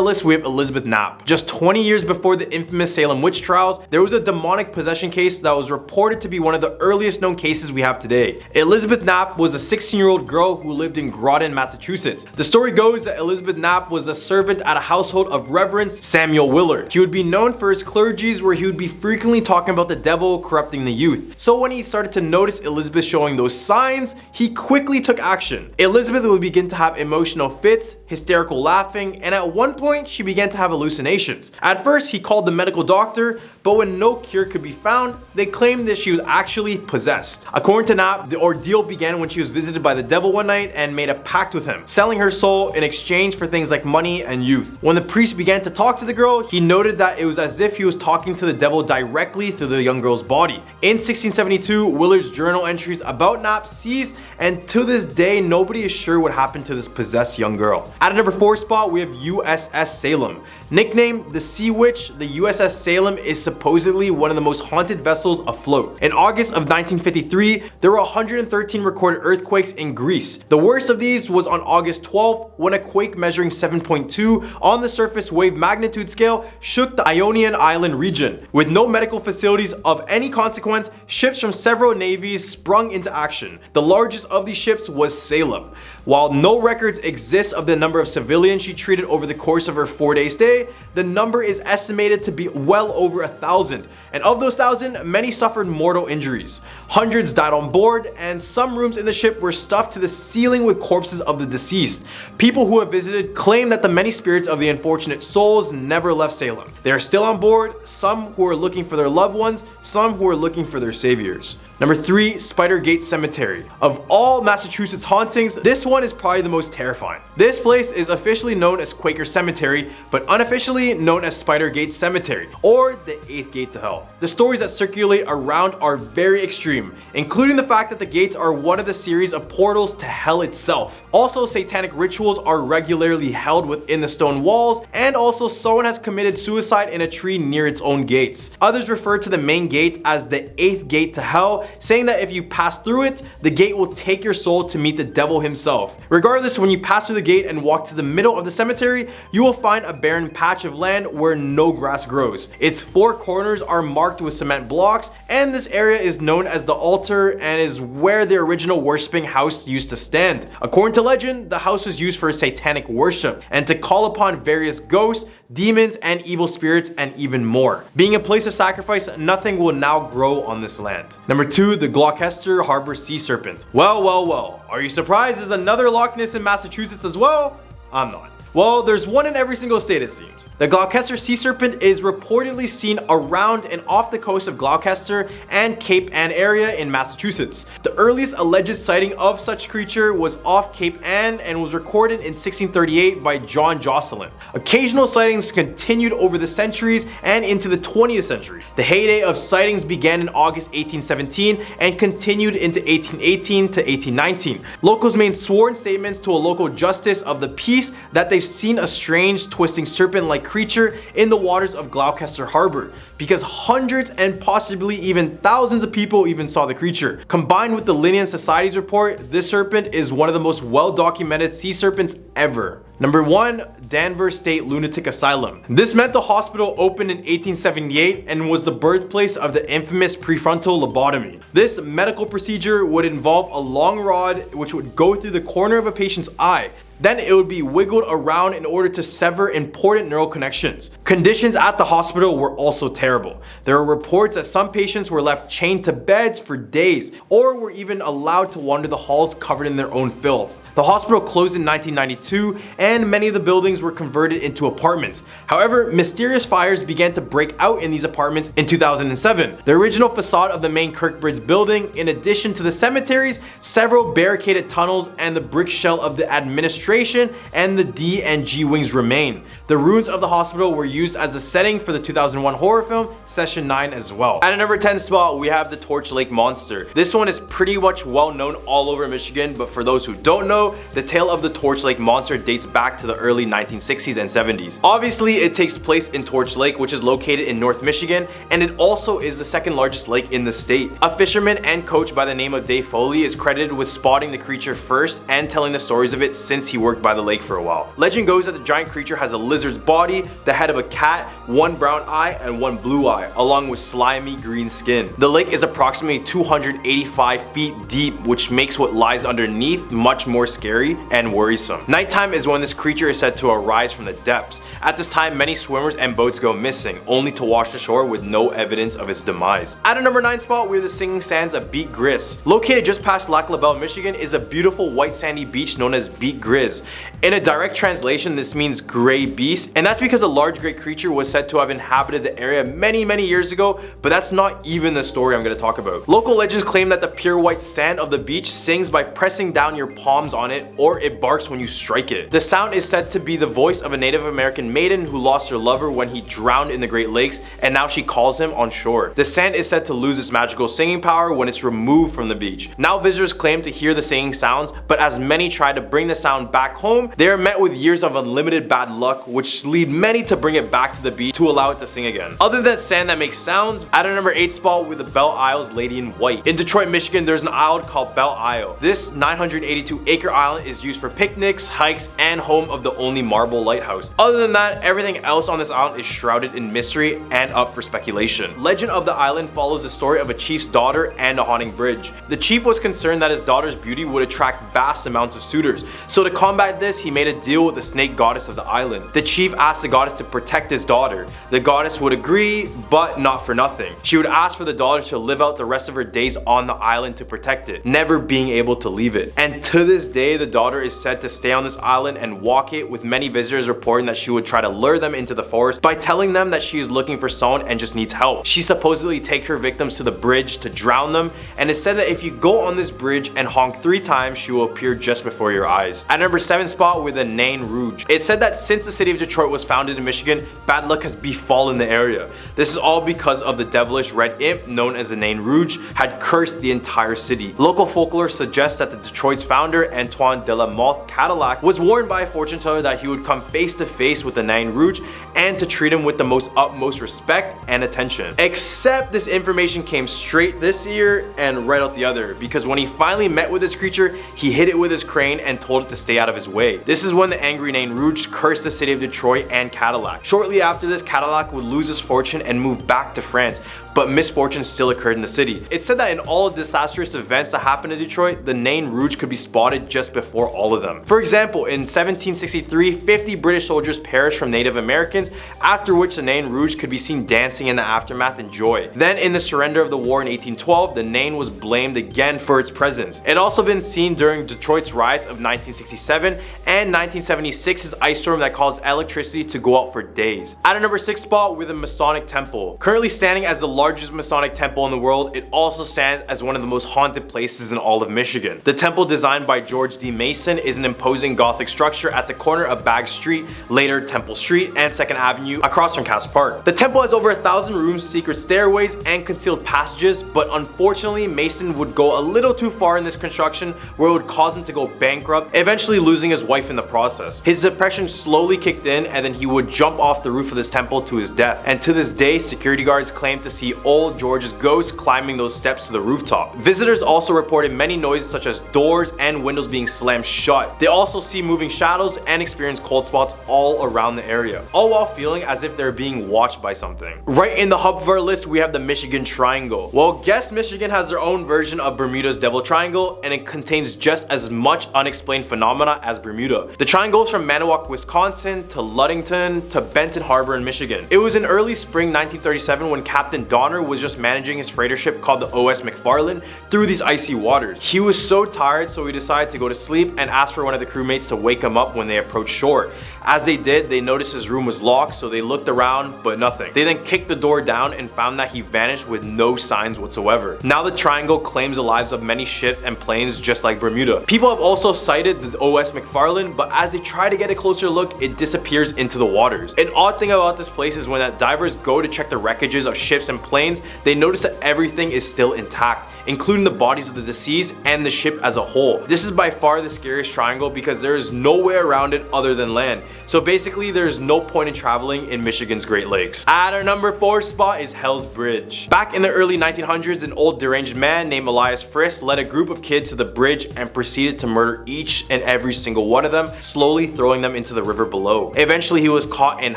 list, we have Elizabeth Knapp. Just 20 years before the infamous Salem witch trials, there was a demonic possession case that was reported to be one of the earliest known cases we have today. Elizabeth Knapp was a 16-year-old girl who lived in Groton, Massachusetts. The story goes that Elizabeth Knapp was a servant at a household of Reverend Samuel Willard. He would be known for his clergies, where he would be frequently talking about the devil corrupting the youth. So when he started to notice Elizabeth showing those signs, he quickly took action. Elizabeth would begin to have emotional fits, hysterical laughing, and at one point she began to have hallucinations. At first he called the medical doctor, but when no cure could be found, they claimed that she was actually possessed. According to Knapp, the ordeal began when she was visited by the devil one night and made a pact with him, selling her soul in exchange for things like money and youth. When the priest began to talk to the girl, he noted that it was as if he was talking to the devil directly through the young girl's body. In 1672, Willard's journal entries about Knapp ceased, and to this day nobody is sure what happened to this possessed young girl. At a number 4 spot, we have USS Salem. Nicknamed the Sea Witch, the USS Salem is supposedly one of the most haunted vessels afloat. In August of 1953, there were 113 recorded earthquakes in Greece. The worst of these was on August 12th, when a quake measuring 7.2 on the surface wave magnitude scale shook the Ionian Island region. With no medical facilities of any consequence, ships from several navies sprung into action. The largest of these ships was Salem. While no records exist of the number of civilians she treated over the course of her 4-day stay, the number is estimated to be well over 1,000, and of those 1,000, many suffered mortal injuries. Hundreds died on board, and some rooms in the ship were stuffed to the ceiling with corpses of the deceased. People who have visited claim that the many spirits of the unfortunate souls never left Salem. They are still on board, some who are looking for their loved ones, some who are looking for their saviors. Number 3, Spider Gate Cemetery. Of all Massachusetts hauntings, this one is probably the most terrifying. This place is officially known as Quaker Cemetery, but unofficially known as Spider Gate Cemetery, or the 8th Gate to Hell. The stories that circulate around are very extreme, including the fact that the gates are one of the series of portals to hell itself. Also, satanic rituals are regularly held within the stone walls, and also someone has committed suicide in a tree near its own gates. Others refer to the main gate as the 8th Gate to Hell, saying that if you pass through it, the gate will take your soul to meet the devil himself. Regardless, when you pass through the gate and walk to the middle of the cemetery, you will find a barren patch of land where no grass grows. Its 4 corners are marked with cement blocks, and this area is known as the altar and is where the original worshipping house used to stand. According to legend, the house was used for satanic worship and to call upon various ghosts, demons, and evil spirits, and even more. Being a place of sacrifice, nothing will now grow on this land. Number 2, the Gloucester Harbor Sea Serpent. Well, are you surprised there's another Loch Ness in Massachusetts as well? I'm not. Well, there's one in every single state it seems. The Gloucester Sea Serpent is reportedly seen around and off the coast of Gloucester and Cape Ann area in Massachusetts. The earliest alleged sighting of such creature was off Cape Ann and was recorded in 1638 by John Jocelyn. Occasional sightings continued over the centuries and into the 20th century. The heyday of sightings began in August 1817 and continued into 1818 to 1819. Locals made sworn statements to a local justice of the peace that they seen a strange twisting serpent-like creature in the waters of Gloucester Harbor, because hundreds and possibly even thousands of people even saw the creature. Combined with the Linnean Society's report, this serpent is one of the most well-documented sea serpents ever. Number 1, Danvers State Lunatic Asylum. This mental hospital opened in 1878 and was the birthplace of the infamous prefrontal lobotomy. This medical procedure would involve a long rod which would go through the corner of a patient's eye. Then it would be wiggled around in order to sever important neural connections. Conditions at the hospital were also terrible. There are reports that some patients were left chained to beds for days, or were even allowed to wander the halls covered in their own filth. The hospital closed in 1992 and many of the buildings were converted into apartments. However, mysterious fires began to break out in these apartments in 2007. The original facade of the main Kirkbridge building, in addition to the cemeteries, several barricaded tunnels, and the brick shell of the administration and the D and G wings remain. The ruins of the hospital were used as a setting for the 2001 horror film Session 9 as well. At a number 10 spot, we have the Torch Lake Monster. This one is pretty much well known all over Michigan, but for those who don't know, the tale of the Torch Lake Monster dates back to the early 1960s and 70s. Obviously, it takes place in Torch Lake, which is located in North Michigan, and it also is the second largest lake in the state. A fisherman and coach by the name of Dave Foley is credited with spotting the creature first and telling the stories of it since he worked by the lake for a while. Legend goes that the giant creature has a lizard's body, the head of a cat, one brown eye, and one blue eye, along with slimy green skin. The lake is approximately 285 feet deep, which makes what lies underneath much more scary and worrisome. Nighttime is when this creature is said to arise from the depths. At this time, many swimmers and boats go missing, only to wash ashore with no evidence of its demise. At a number 9 spot, we have the singing sands of Beat Gris. Located just past Lac La Belle, Michigan, is a beautiful white sandy beach known as Beat Gris. In a direct translation, this means gray beast, and that's because a large gray creature was said to have inhabited the area many years ago, but that's not even the story I'm going to talk about. Local legends claim that the pure white sand of the beach sings by pressing down your palms on it, or it barks when you strike it. The sound is said to be the voice of a Native American maiden who lost her lover when he drowned in the Great Lakes, and now she calls him on shore. The sand is said to lose its magical singing power when it's removed from the beach. Now visitors claim to hear the singing sounds, but as many try to bring the sound back home, they are met with years of unlimited bad luck, which lead many to bring it back to the beach to allow it to sing again. Other than sand that makes sounds, at a number 8 spot with the Belle Isle's Lady in White. In Detroit, Michigan, there's an island called Belle Isle. This 982-acre island is used for picnics, hikes, and home of the only marble lighthouse. Other than that, everything else on this island is shrouded in mystery and up for speculation. Legend of the island follows the story of a chief's daughter and a haunting bridge. The chief was concerned that his daughter's beauty would attract vast amounts of suitors, so to combat this, he made a deal with the snake goddess of the island. The chief asked the goddess to protect his daughter. The goddess would agree, but not for nothing. She would ask for the daughter to live out the rest of her days on the island to protect it, never being able to leave it. And to this day, the daughter is said to stay on this island and walk it, with many visitors reporting that she would try to lure them into the forest by telling them that she is looking for someone and just needs help. She supposedly takes her victims to the bridge to drown them, and it's said that if you go on this bridge and honk 3 times, she will appear just before your eyes. At number 7 spot with the Nain Rouge. It's said that since the city of Detroit was founded in Michigan, bad luck has befallen the area. This is all because of the devilish red imp known as the Nain Rouge had cursed the entire city. Local folklore suggests that the Detroit's founder, Antoine de la Mothe Cadillac, was warned by a fortune teller that he would come face to face with the Nain Rouge and to treat him with the utmost respect and attention. Except this information came straight this ear and right out the other, because when he finally met with this creature, he hit it with his crane and told it to stay out of his way. This is when the angry Nain Rouge cursed the city of Detroit and Cadillac. Shortly after this, Cadillac would lose his fortune and move back to France, but misfortune still occurred in the city. It's said that in all disastrous events that happened in Detroit, the Nain Rouge could be spotted just before all of them. For example, in 1763, 50 British soldiers perished from Native Americans, after which the Nain Rouge could be seen dancing in the aftermath in joy. Then in the surrender of the war in 1812, the Nain was blamed again for its presence. It had also been seen during Detroit's riots of 1967 and 1976's ice storm that caused electricity to go out for days. At a number 6 spot with the Masonic Temple. Currently standing as the largest Masonic temple in the world, it also stands as one of the most haunted places in all of Michigan. The temple, designed by George D. Mason, is an imposing Gothic structure at the corner of Bagg Street, later Temple Street, and 2nd Avenue across from Cass Park. The temple has over 1,000 rooms, secret stairways, and concealed passages, but unfortunately Mason would go a little too far in this construction where it would cause him to go bankrupt, eventually losing his wife in the process. His depression slowly kicked in, and then he would jump off the roof of this temple to his death. And to this day, security guards claim to see old George's ghost climbing those steps to the rooftop. Visitors also reported many noises such as doors and windows being slammed shut. They also see moving shadows and experience cold spots all around the area, all while feeling as if they're being watched by something. Right in the hub of our list, we have the Michigan Triangle. Well, guess Michigan has their own version of Bermuda's Devil Triangle, and it contains just as much unexplained phenomena as Bermuda. The triangle is from Manawak, Wisconsin to Ludington to Benton Harbor in Michigan. It was in early spring 1937 when Captain Donner was just managing his freighter ship called the O.S. McFarland through these icy waters. He was so tired, so he decided to go to sleep and asked for one of the crewmates to wake him up when they approached shore. As they did, they noticed his room was locked, so they looked around, but nothing. They then kicked the door down and found that he vanished with no signs whatsoever. Now the triangle claims the lives of many ships and planes just like Bermuda. People have also cited the O.S. McFarland, but as they try to get a closer look, it disappears into the waters. An odd thing about this place is when that divers go to check the wreckages of ships and planes, they notice that everything is still intact, including the bodies of the deceased and the ship as a whole. This is by far the scariest triangle because there is no way around it other than land. So basically there's no point in traveling in Michigan's Great Lakes. At our number 4 spot is Hell's Bridge. Back in the early 1900s, an old deranged man named Elias Friss led a group of kids to the bridge and proceeded to murder each and every single one of them, slowly throwing them into the river below. Eventually he was caught and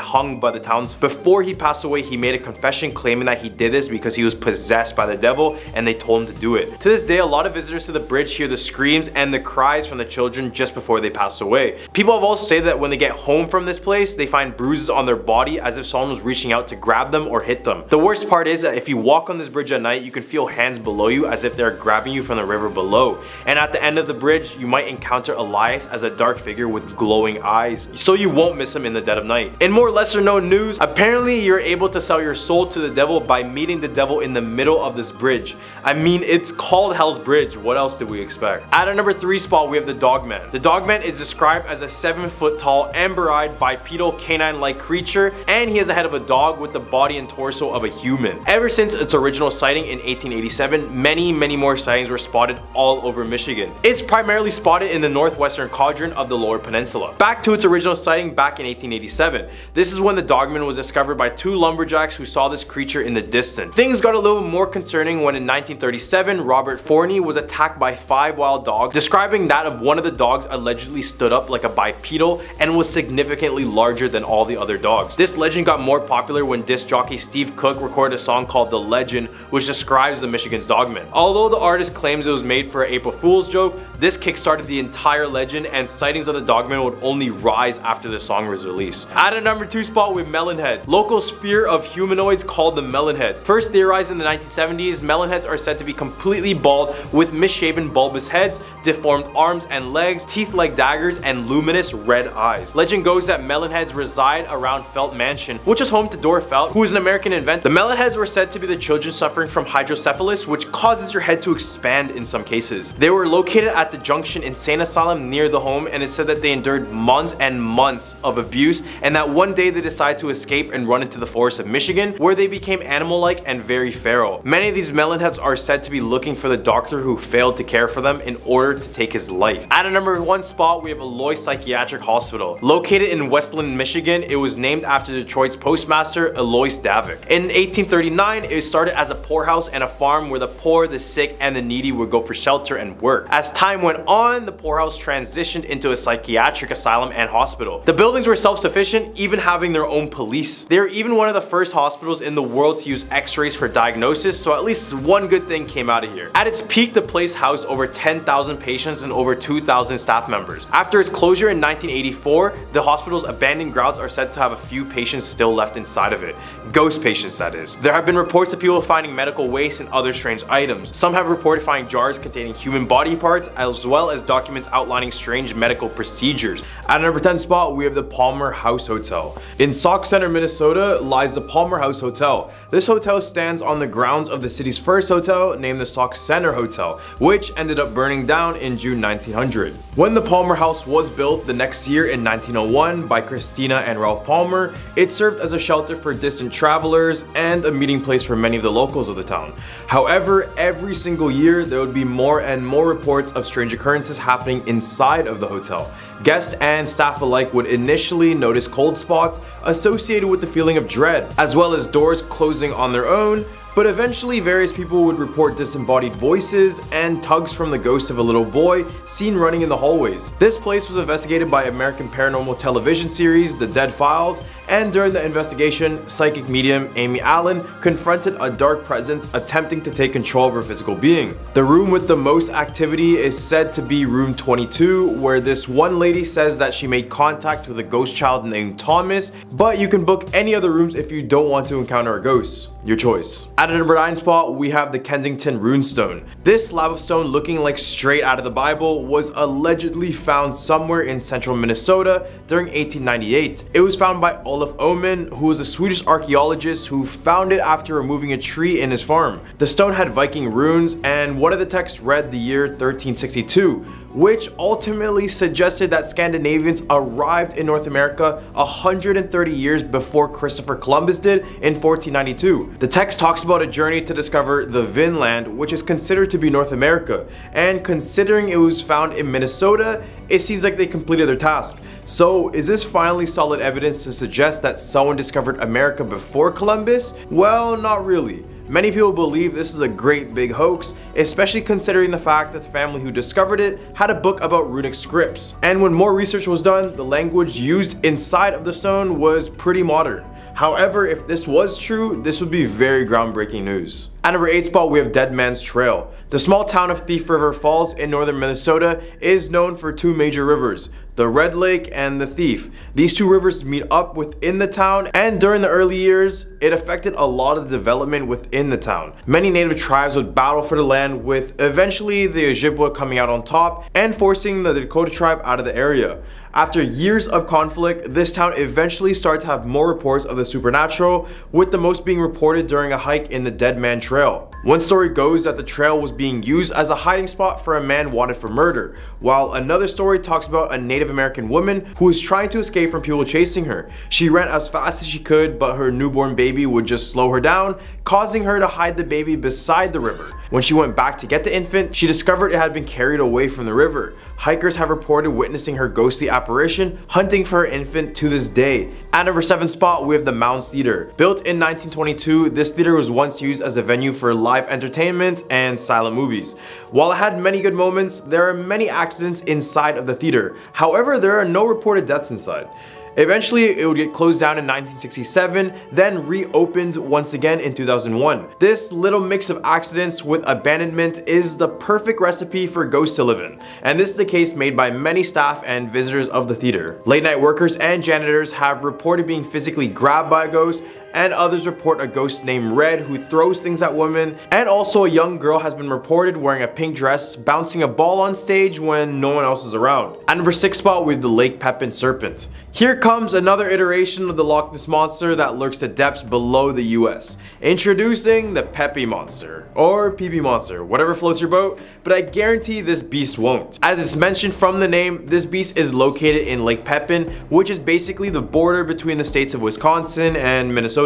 hung by the townspeople. Before he passed away, he made a confession claiming that he did this because he was possessed by the devil and they told him to do it. To this day, a lot of visitors to the bridge hear the screams and the cries from the children just before they pass away. People have also said that when they get home from this place, they find bruises on their body as if someone was reaching out to grab them or hit them. The worst part is that if you walk on this bridge at night, you can feel hands below you as if they're grabbing you from the river below. And at the end of the bridge, you might encounter Elias as a dark figure with glowing eyes, so you won't miss him in the dead of night. In more lesser known news, apparently you're able to sell your soul to the devil by meeting the devil in the middle of this bridge. I mean, it's called Hell's Bridge. What else did we expect? At a number 3 spot, we have the Dogman. The Dogman is described as a 7-foot tall, amber-eyed, bipedal, canine-like creature, and he has the head of a dog with the body and torso of a human. Ever since its original sighting in 1887, many more sightings were spotted all over Michigan. It's primarily spotted in the northwestern quadrant of the Lower Peninsula. Back to its original sighting back in 1887. This is when the Dogman was discovered by 2 lumberjacks who saw this creature in the distance. Things got a little more concerning when in 1937, Robert Forney was attacked by 5 wild dogs, describing that of one of the dogs allegedly stood up like a bipedal and was significantly larger than all the other dogs. This legend got more popular when disc jockey Steve Cook recorded a song called The Legend, which describes the Michigan's Dogman. Although the artist claims it was made for an April Fool's joke, this kickstarted the entire legend, and sightings of the Dogman would only rise after the song was released. At a number 2 spot with Melonhead. Locals' fear of humanoids called the Melonheads. First theorized in the 1970s, Melonheads are said to be completely bald with misshapen bulbous heads, deformed arms and legs, teeth like daggers, and luminous red eyes. Legend goes that Melonheads reside around Felt Mansion, which is home to Dora Felt, who is an American inventor. The Melonheads were said to be the children suffering from hydrocephalus, which causes your head to expand in some cases. They were located at the Junction Insane Asylum near the home, and it's said that they endured months and months of abuse, and that one day they decided to escape and run into the forests of Michigan, where they became animal-like and very feral. Many of these Melonheads are said to be looking for the doctor who failed to care for them in order to take his life. At a number 1 spot, we have Eloy Psychiatric Hospital. Located in Westland, Michigan, it was named after Detroit's postmaster Elois Davik. In 1839, it started as a poorhouse and a farm where the poor, the sick, and the needy would go for shelter and work. As time went on, the poorhouse transitioned into a psychiatric asylum and hospital. The buildings were self-sufficient, even having their own police. They were even one of the first hospitals in the world to use x-rays for diagnosis, so at least one good thing came out of here. At its peak, the place housed over 10,000 patients and over 2,000 staff members. After its closure in 1984, the hospital's abandoned grounds are said to have a few patients still left inside of it. Ghost patients, that is. There have been reports of people finding medical waste and other strange items. Some have reported finding jars containing human body parts, as well as documents outlining strange medical procedures. At number 10 spot, we have the Palmer House Hotel. In Sauk Center, Minnesota lies the Palmer House Hotel. This hotel stands on the grounds of the city's first hotel, named the Sauk Center Hotel, which ended up burning down in June 1900. When the Palmer House was built the next year in 1901 by Christina and Ralph Palmer, it served as a shelter for distant travelers and a meeting place for many of the locals of the town. However, every single year there would be more and more reports of strange occurrences happening inside of the hotel. Guests and staff alike would initially notice cold spots associated with the feeling of dread, as well as doors closing on their own, but eventually various people would report disembodied voices and tugs from the ghost of a little boy seen running in the hallways. This place was investigated by American paranormal television series The Dead Files, and during the investigation, psychic medium Amy Allen confronted a dark presence attempting to take control of her physical being. The room with the most activity is said to be room 22, where this one lady says that she made contact with a ghost child named Thomas, but you can book any other rooms if you don't want to encounter a ghost. Your choice. At a number 9 spot, we have the Kensington Runestone. This slab of stone looking like straight out of the Bible was allegedly found somewhere in central Minnesota during 1898. It was found by Olaf Oman, who was a Swedish archaeologist who found it after removing a tree in his farm. The stone had Viking runes, and one of the texts read the year 1362, which ultimately suggested that Scandinavians arrived in North America 130 years before Christopher Columbus did in 1492. The text talks about a journey to discover the Vinland, which is considered to be North America, and considering it was found in Minnesota, it seems like they completed their task. So is this finally solid evidence to suggest that someone discovered America before Columbus? Well, not really. Many people believe this is a great big hoax, especially considering the fact that the family who discovered it had a book about runic scripts. And when more research was done, the language used inside of the stone was pretty modern. However, if this was true, this would be very groundbreaking news. At number 8 spot, we have Dead Man's Trail. The small town of Thief River Falls in northern Minnesota is known for 2 major rivers, the Red Lake and the Thief. These 2 rivers meet up within the town, and during the early years, it affected a lot of the development within the town. Many native tribes would battle for the land, with eventually the Ojibwa coming out on top and forcing the Dakota tribe out of the area. After years of conflict, this town eventually started to have more reports of the supernatural, with the most being reported during a hike in the Dead Man Trail. One story goes that the trail was being used as a hiding spot for a man wanted for murder, while another story talks about a Native American woman who was trying to escape from people chasing her. She ran as fast as she could, but her newborn baby would just slow her down, causing her to hide the baby beside the river. When she went back to get the infant, she discovered it had been carried away from the river. Hikers have reported witnessing her ghostly apparition, hunting for her infant to this day. At number 7 spot, we have the Mounds Theater. Built in 1922, this theater was once used as a venue for live entertainment and silent movies. While it had many good moments, there are many accidents inside of the theater. However, there are no reported deaths inside. Eventually, it would get closed down in 1967, then reopened once again in 2001. This little mix of accidents with abandonment is the perfect recipe for ghosts to live in, and this is the case made by many staff and visitors of the theater. Late night workers and janitors have reported being physically grabbed by a ghost, and others report a ghost named Red who throws things at women, and also a young girl has been reported wearing a pink dress bouncing a ball on stage when no one else is around. At number 6 spot, we have the Lake Pepin Serpent. Here comes another iteration of the Loch Ness Monster that lurks to depths below the US. Introducing the Pepe Monster, or PP Monster, whatever floats your boat, but I guarantee this beast won't. As it's mentioned from the name, this beast is located in Lake Pepin, which is basically the border between the states of Wisconsin and Minnesota.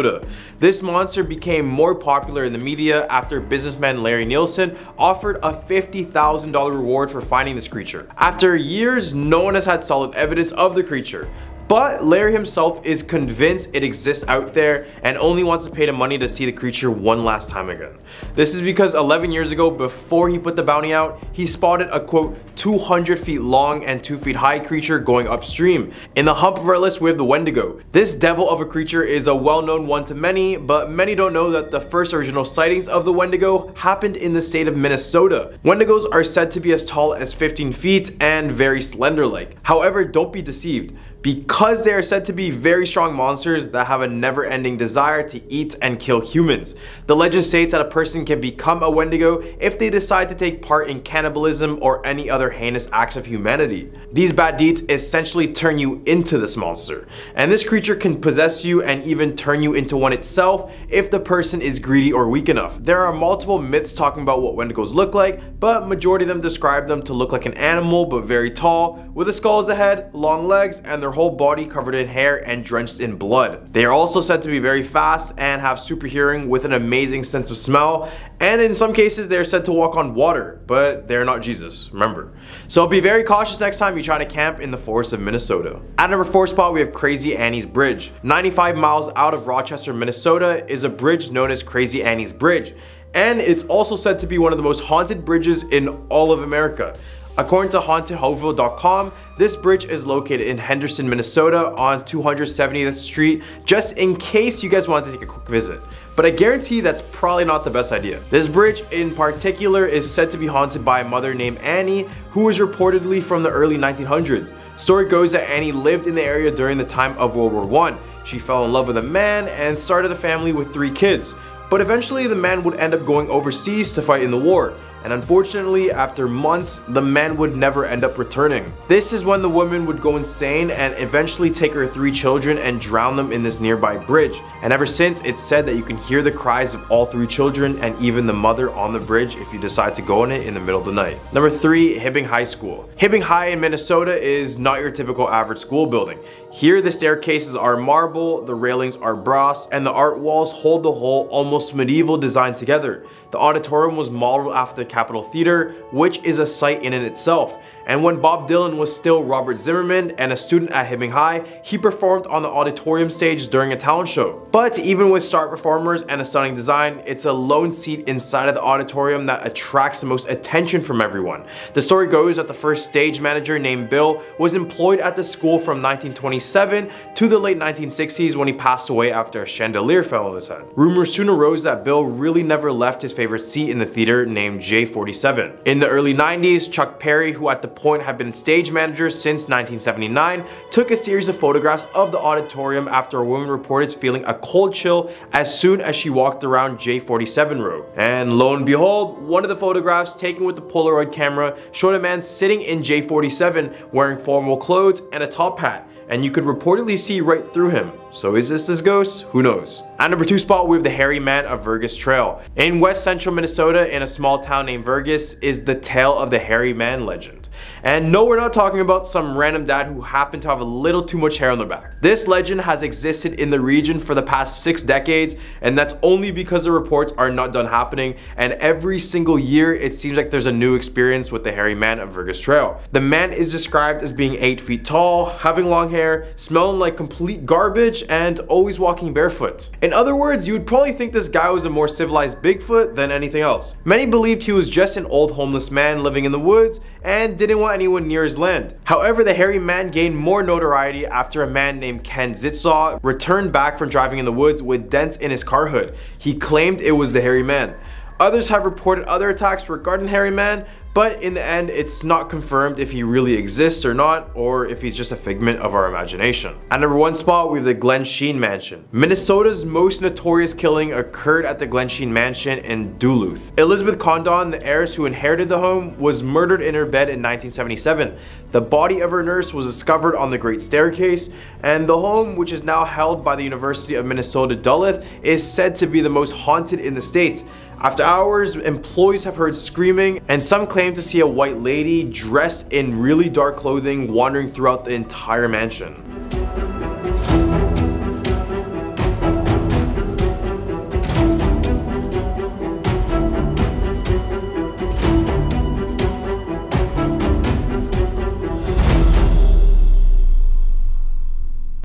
This monster became more popular in the media after businessman Larry Nielsen offered a $50,000 reward for finding this creature. After years, no one has had solid evidence of the creature. But Larry himself is convinced it exists out there and only wants to pay the money to see the creature one last time again. This is because 11 years ago, before he put the bounty out, he spotted a quote 200 feet long and 2 feet high creature going upstream. In the hump of our list, we have the Wendigo. This devil of a creature is a well-known one to many, but many don't know that the first original sightings of the Wendigo happened in the state of Minnesota. Wendigos are said to be as tall as 15 feet and very slender-like. However, don't be deceived, because they are said to be very strong monsters that have a never-ending desire to eat and kill humans. The legend states that a person can become a Wendigo if they decide to take part in cannibalism or any other heinous acts of humanity. These bad deeds essentially turn you into this monster, and this creature can possess you and even turn you into one itself if the person is greedy or weak enough. There are multiple myths talking about what Wendigos look like, but majority of them describe them to look like an animal but very tall, with a skull as a head, long legs, and their whole body covered in hair and drenched in blood. They are also said to be very fast and have super hearing with an amazing sense of smell, and in some cases they are said to walk on water, but they're not Jesus, remember. So be very cautious next time you try to camp in the forests of Minnesota. At number 4 spot, we have Crazy Annie's Bridge. 95 miles out of Rochester, Minnesota is a bridge known as Crazy Annie's Bridge, and it's also said to be one of the most haunted bridges in all of America. According to hauntedhoville.com, this bridge is located in Henderson, Minnesota on 270th Street, just in case you guys want to take a quick visit. But I guarantee that's probably not the best idea. This bridge in particular is said to be haunted by a mother named Annie, who was reportedly from the early 1900s. Story goes that Annie lived in the area during the time of World War I. She fell in love with a man and started a family with 3 kids. But eventually the man would end up going overseas to fight in the war. And unfortunately, after months, the man would never end up returning. This is when the woman would go insane and eventually take her 3 children and drown them in this nearby bridge. And ever since, it's said that you can hear the cries of all 3 children and even the mother on the bridge if you decide to go on it in the middle of the night. Number 3, Hibbing High School. Hibbing High in Minnesota is not your typical average school building. Here, the staircases are marble, the railings are brass, and the art walls hold the whole almost medieval design together. The auditorium was modeled after the Capitol Theater, which is a sight in and itself. And when Bob Dylan was still Robert Zimmerman and a student at Hibbing High, he performed on the auditorium stage during a talent show. But even with star performers and a stunning design, it's a lone seat inside of the auditorium that attracts the most attention from everyone. The story goes that the first stage manager named Bill was employed at the school from 1927 to the late 1960s when he passed away after a chandelier fell on his head. Rumors soon arose that Bill really never left his favorite seat in the theater named J47. In the early 90s, Chuck Perry, who at the Point had been stage manager since 1979, took a series of photographs of the auditorium after a woman reported feeling a cold chill as soon as she walked around J47 Road. And lo and behold, one of the photographs taken with the Polaroid camera showed a man sitting in J47 wearing formal clothes and a top hat, and you could reportedly see right through him. So is this ghost? Who knows? At number 2 spot, we have the Hairy Man of Vergas Trail. In west central Minnesota, in a small town named Vergas, is the tale of the Hairy Man legend. And no, we're not talking about some random dad who happened to have a little too much hair on their back. This legend has existed in the region for the past 6 decades, and that's only because the reports are not done happening, and every single year it seems like there's a new experience with the Hairy Man of Vergas Trail. The man is described as being 8 feet tall, having long hair, smelling like complete garbage, and always walking barefoot. In other words, you would probably think this guy was a more civilized Bigfoot than anything else. Many believed he was just an old homeless man living in the woods and didn't want anyone near his land. However, the Hairy Man gained more notoriety after a man named Ken Zitzaw returned back from driving in the woods with dents in his car hood. He claimed it was the Hairy Man. Others have reported other attacks regarding the Hairy Man, but in the end, it's not confirmed if he really exists or not, or if he's just a figment of our imagination. At number 1 spot, we have the Glen Sheen Mansion. Minnesota's most notorious killing occurred at the Glen Sheen Mansion in Duluth. Elizabeth Condon, the heiress who inherited the home, was murdered in her bed in 1977. The body of her nurse was discovered on the Great Staircase, and the home, which is now held by the University of Minnesota Duluth, is said to be the most haunted in the state. After hours, employees have heard screaming, and some claim to see a white lady dressed in really dark clothing wandering throughout the entire mansion.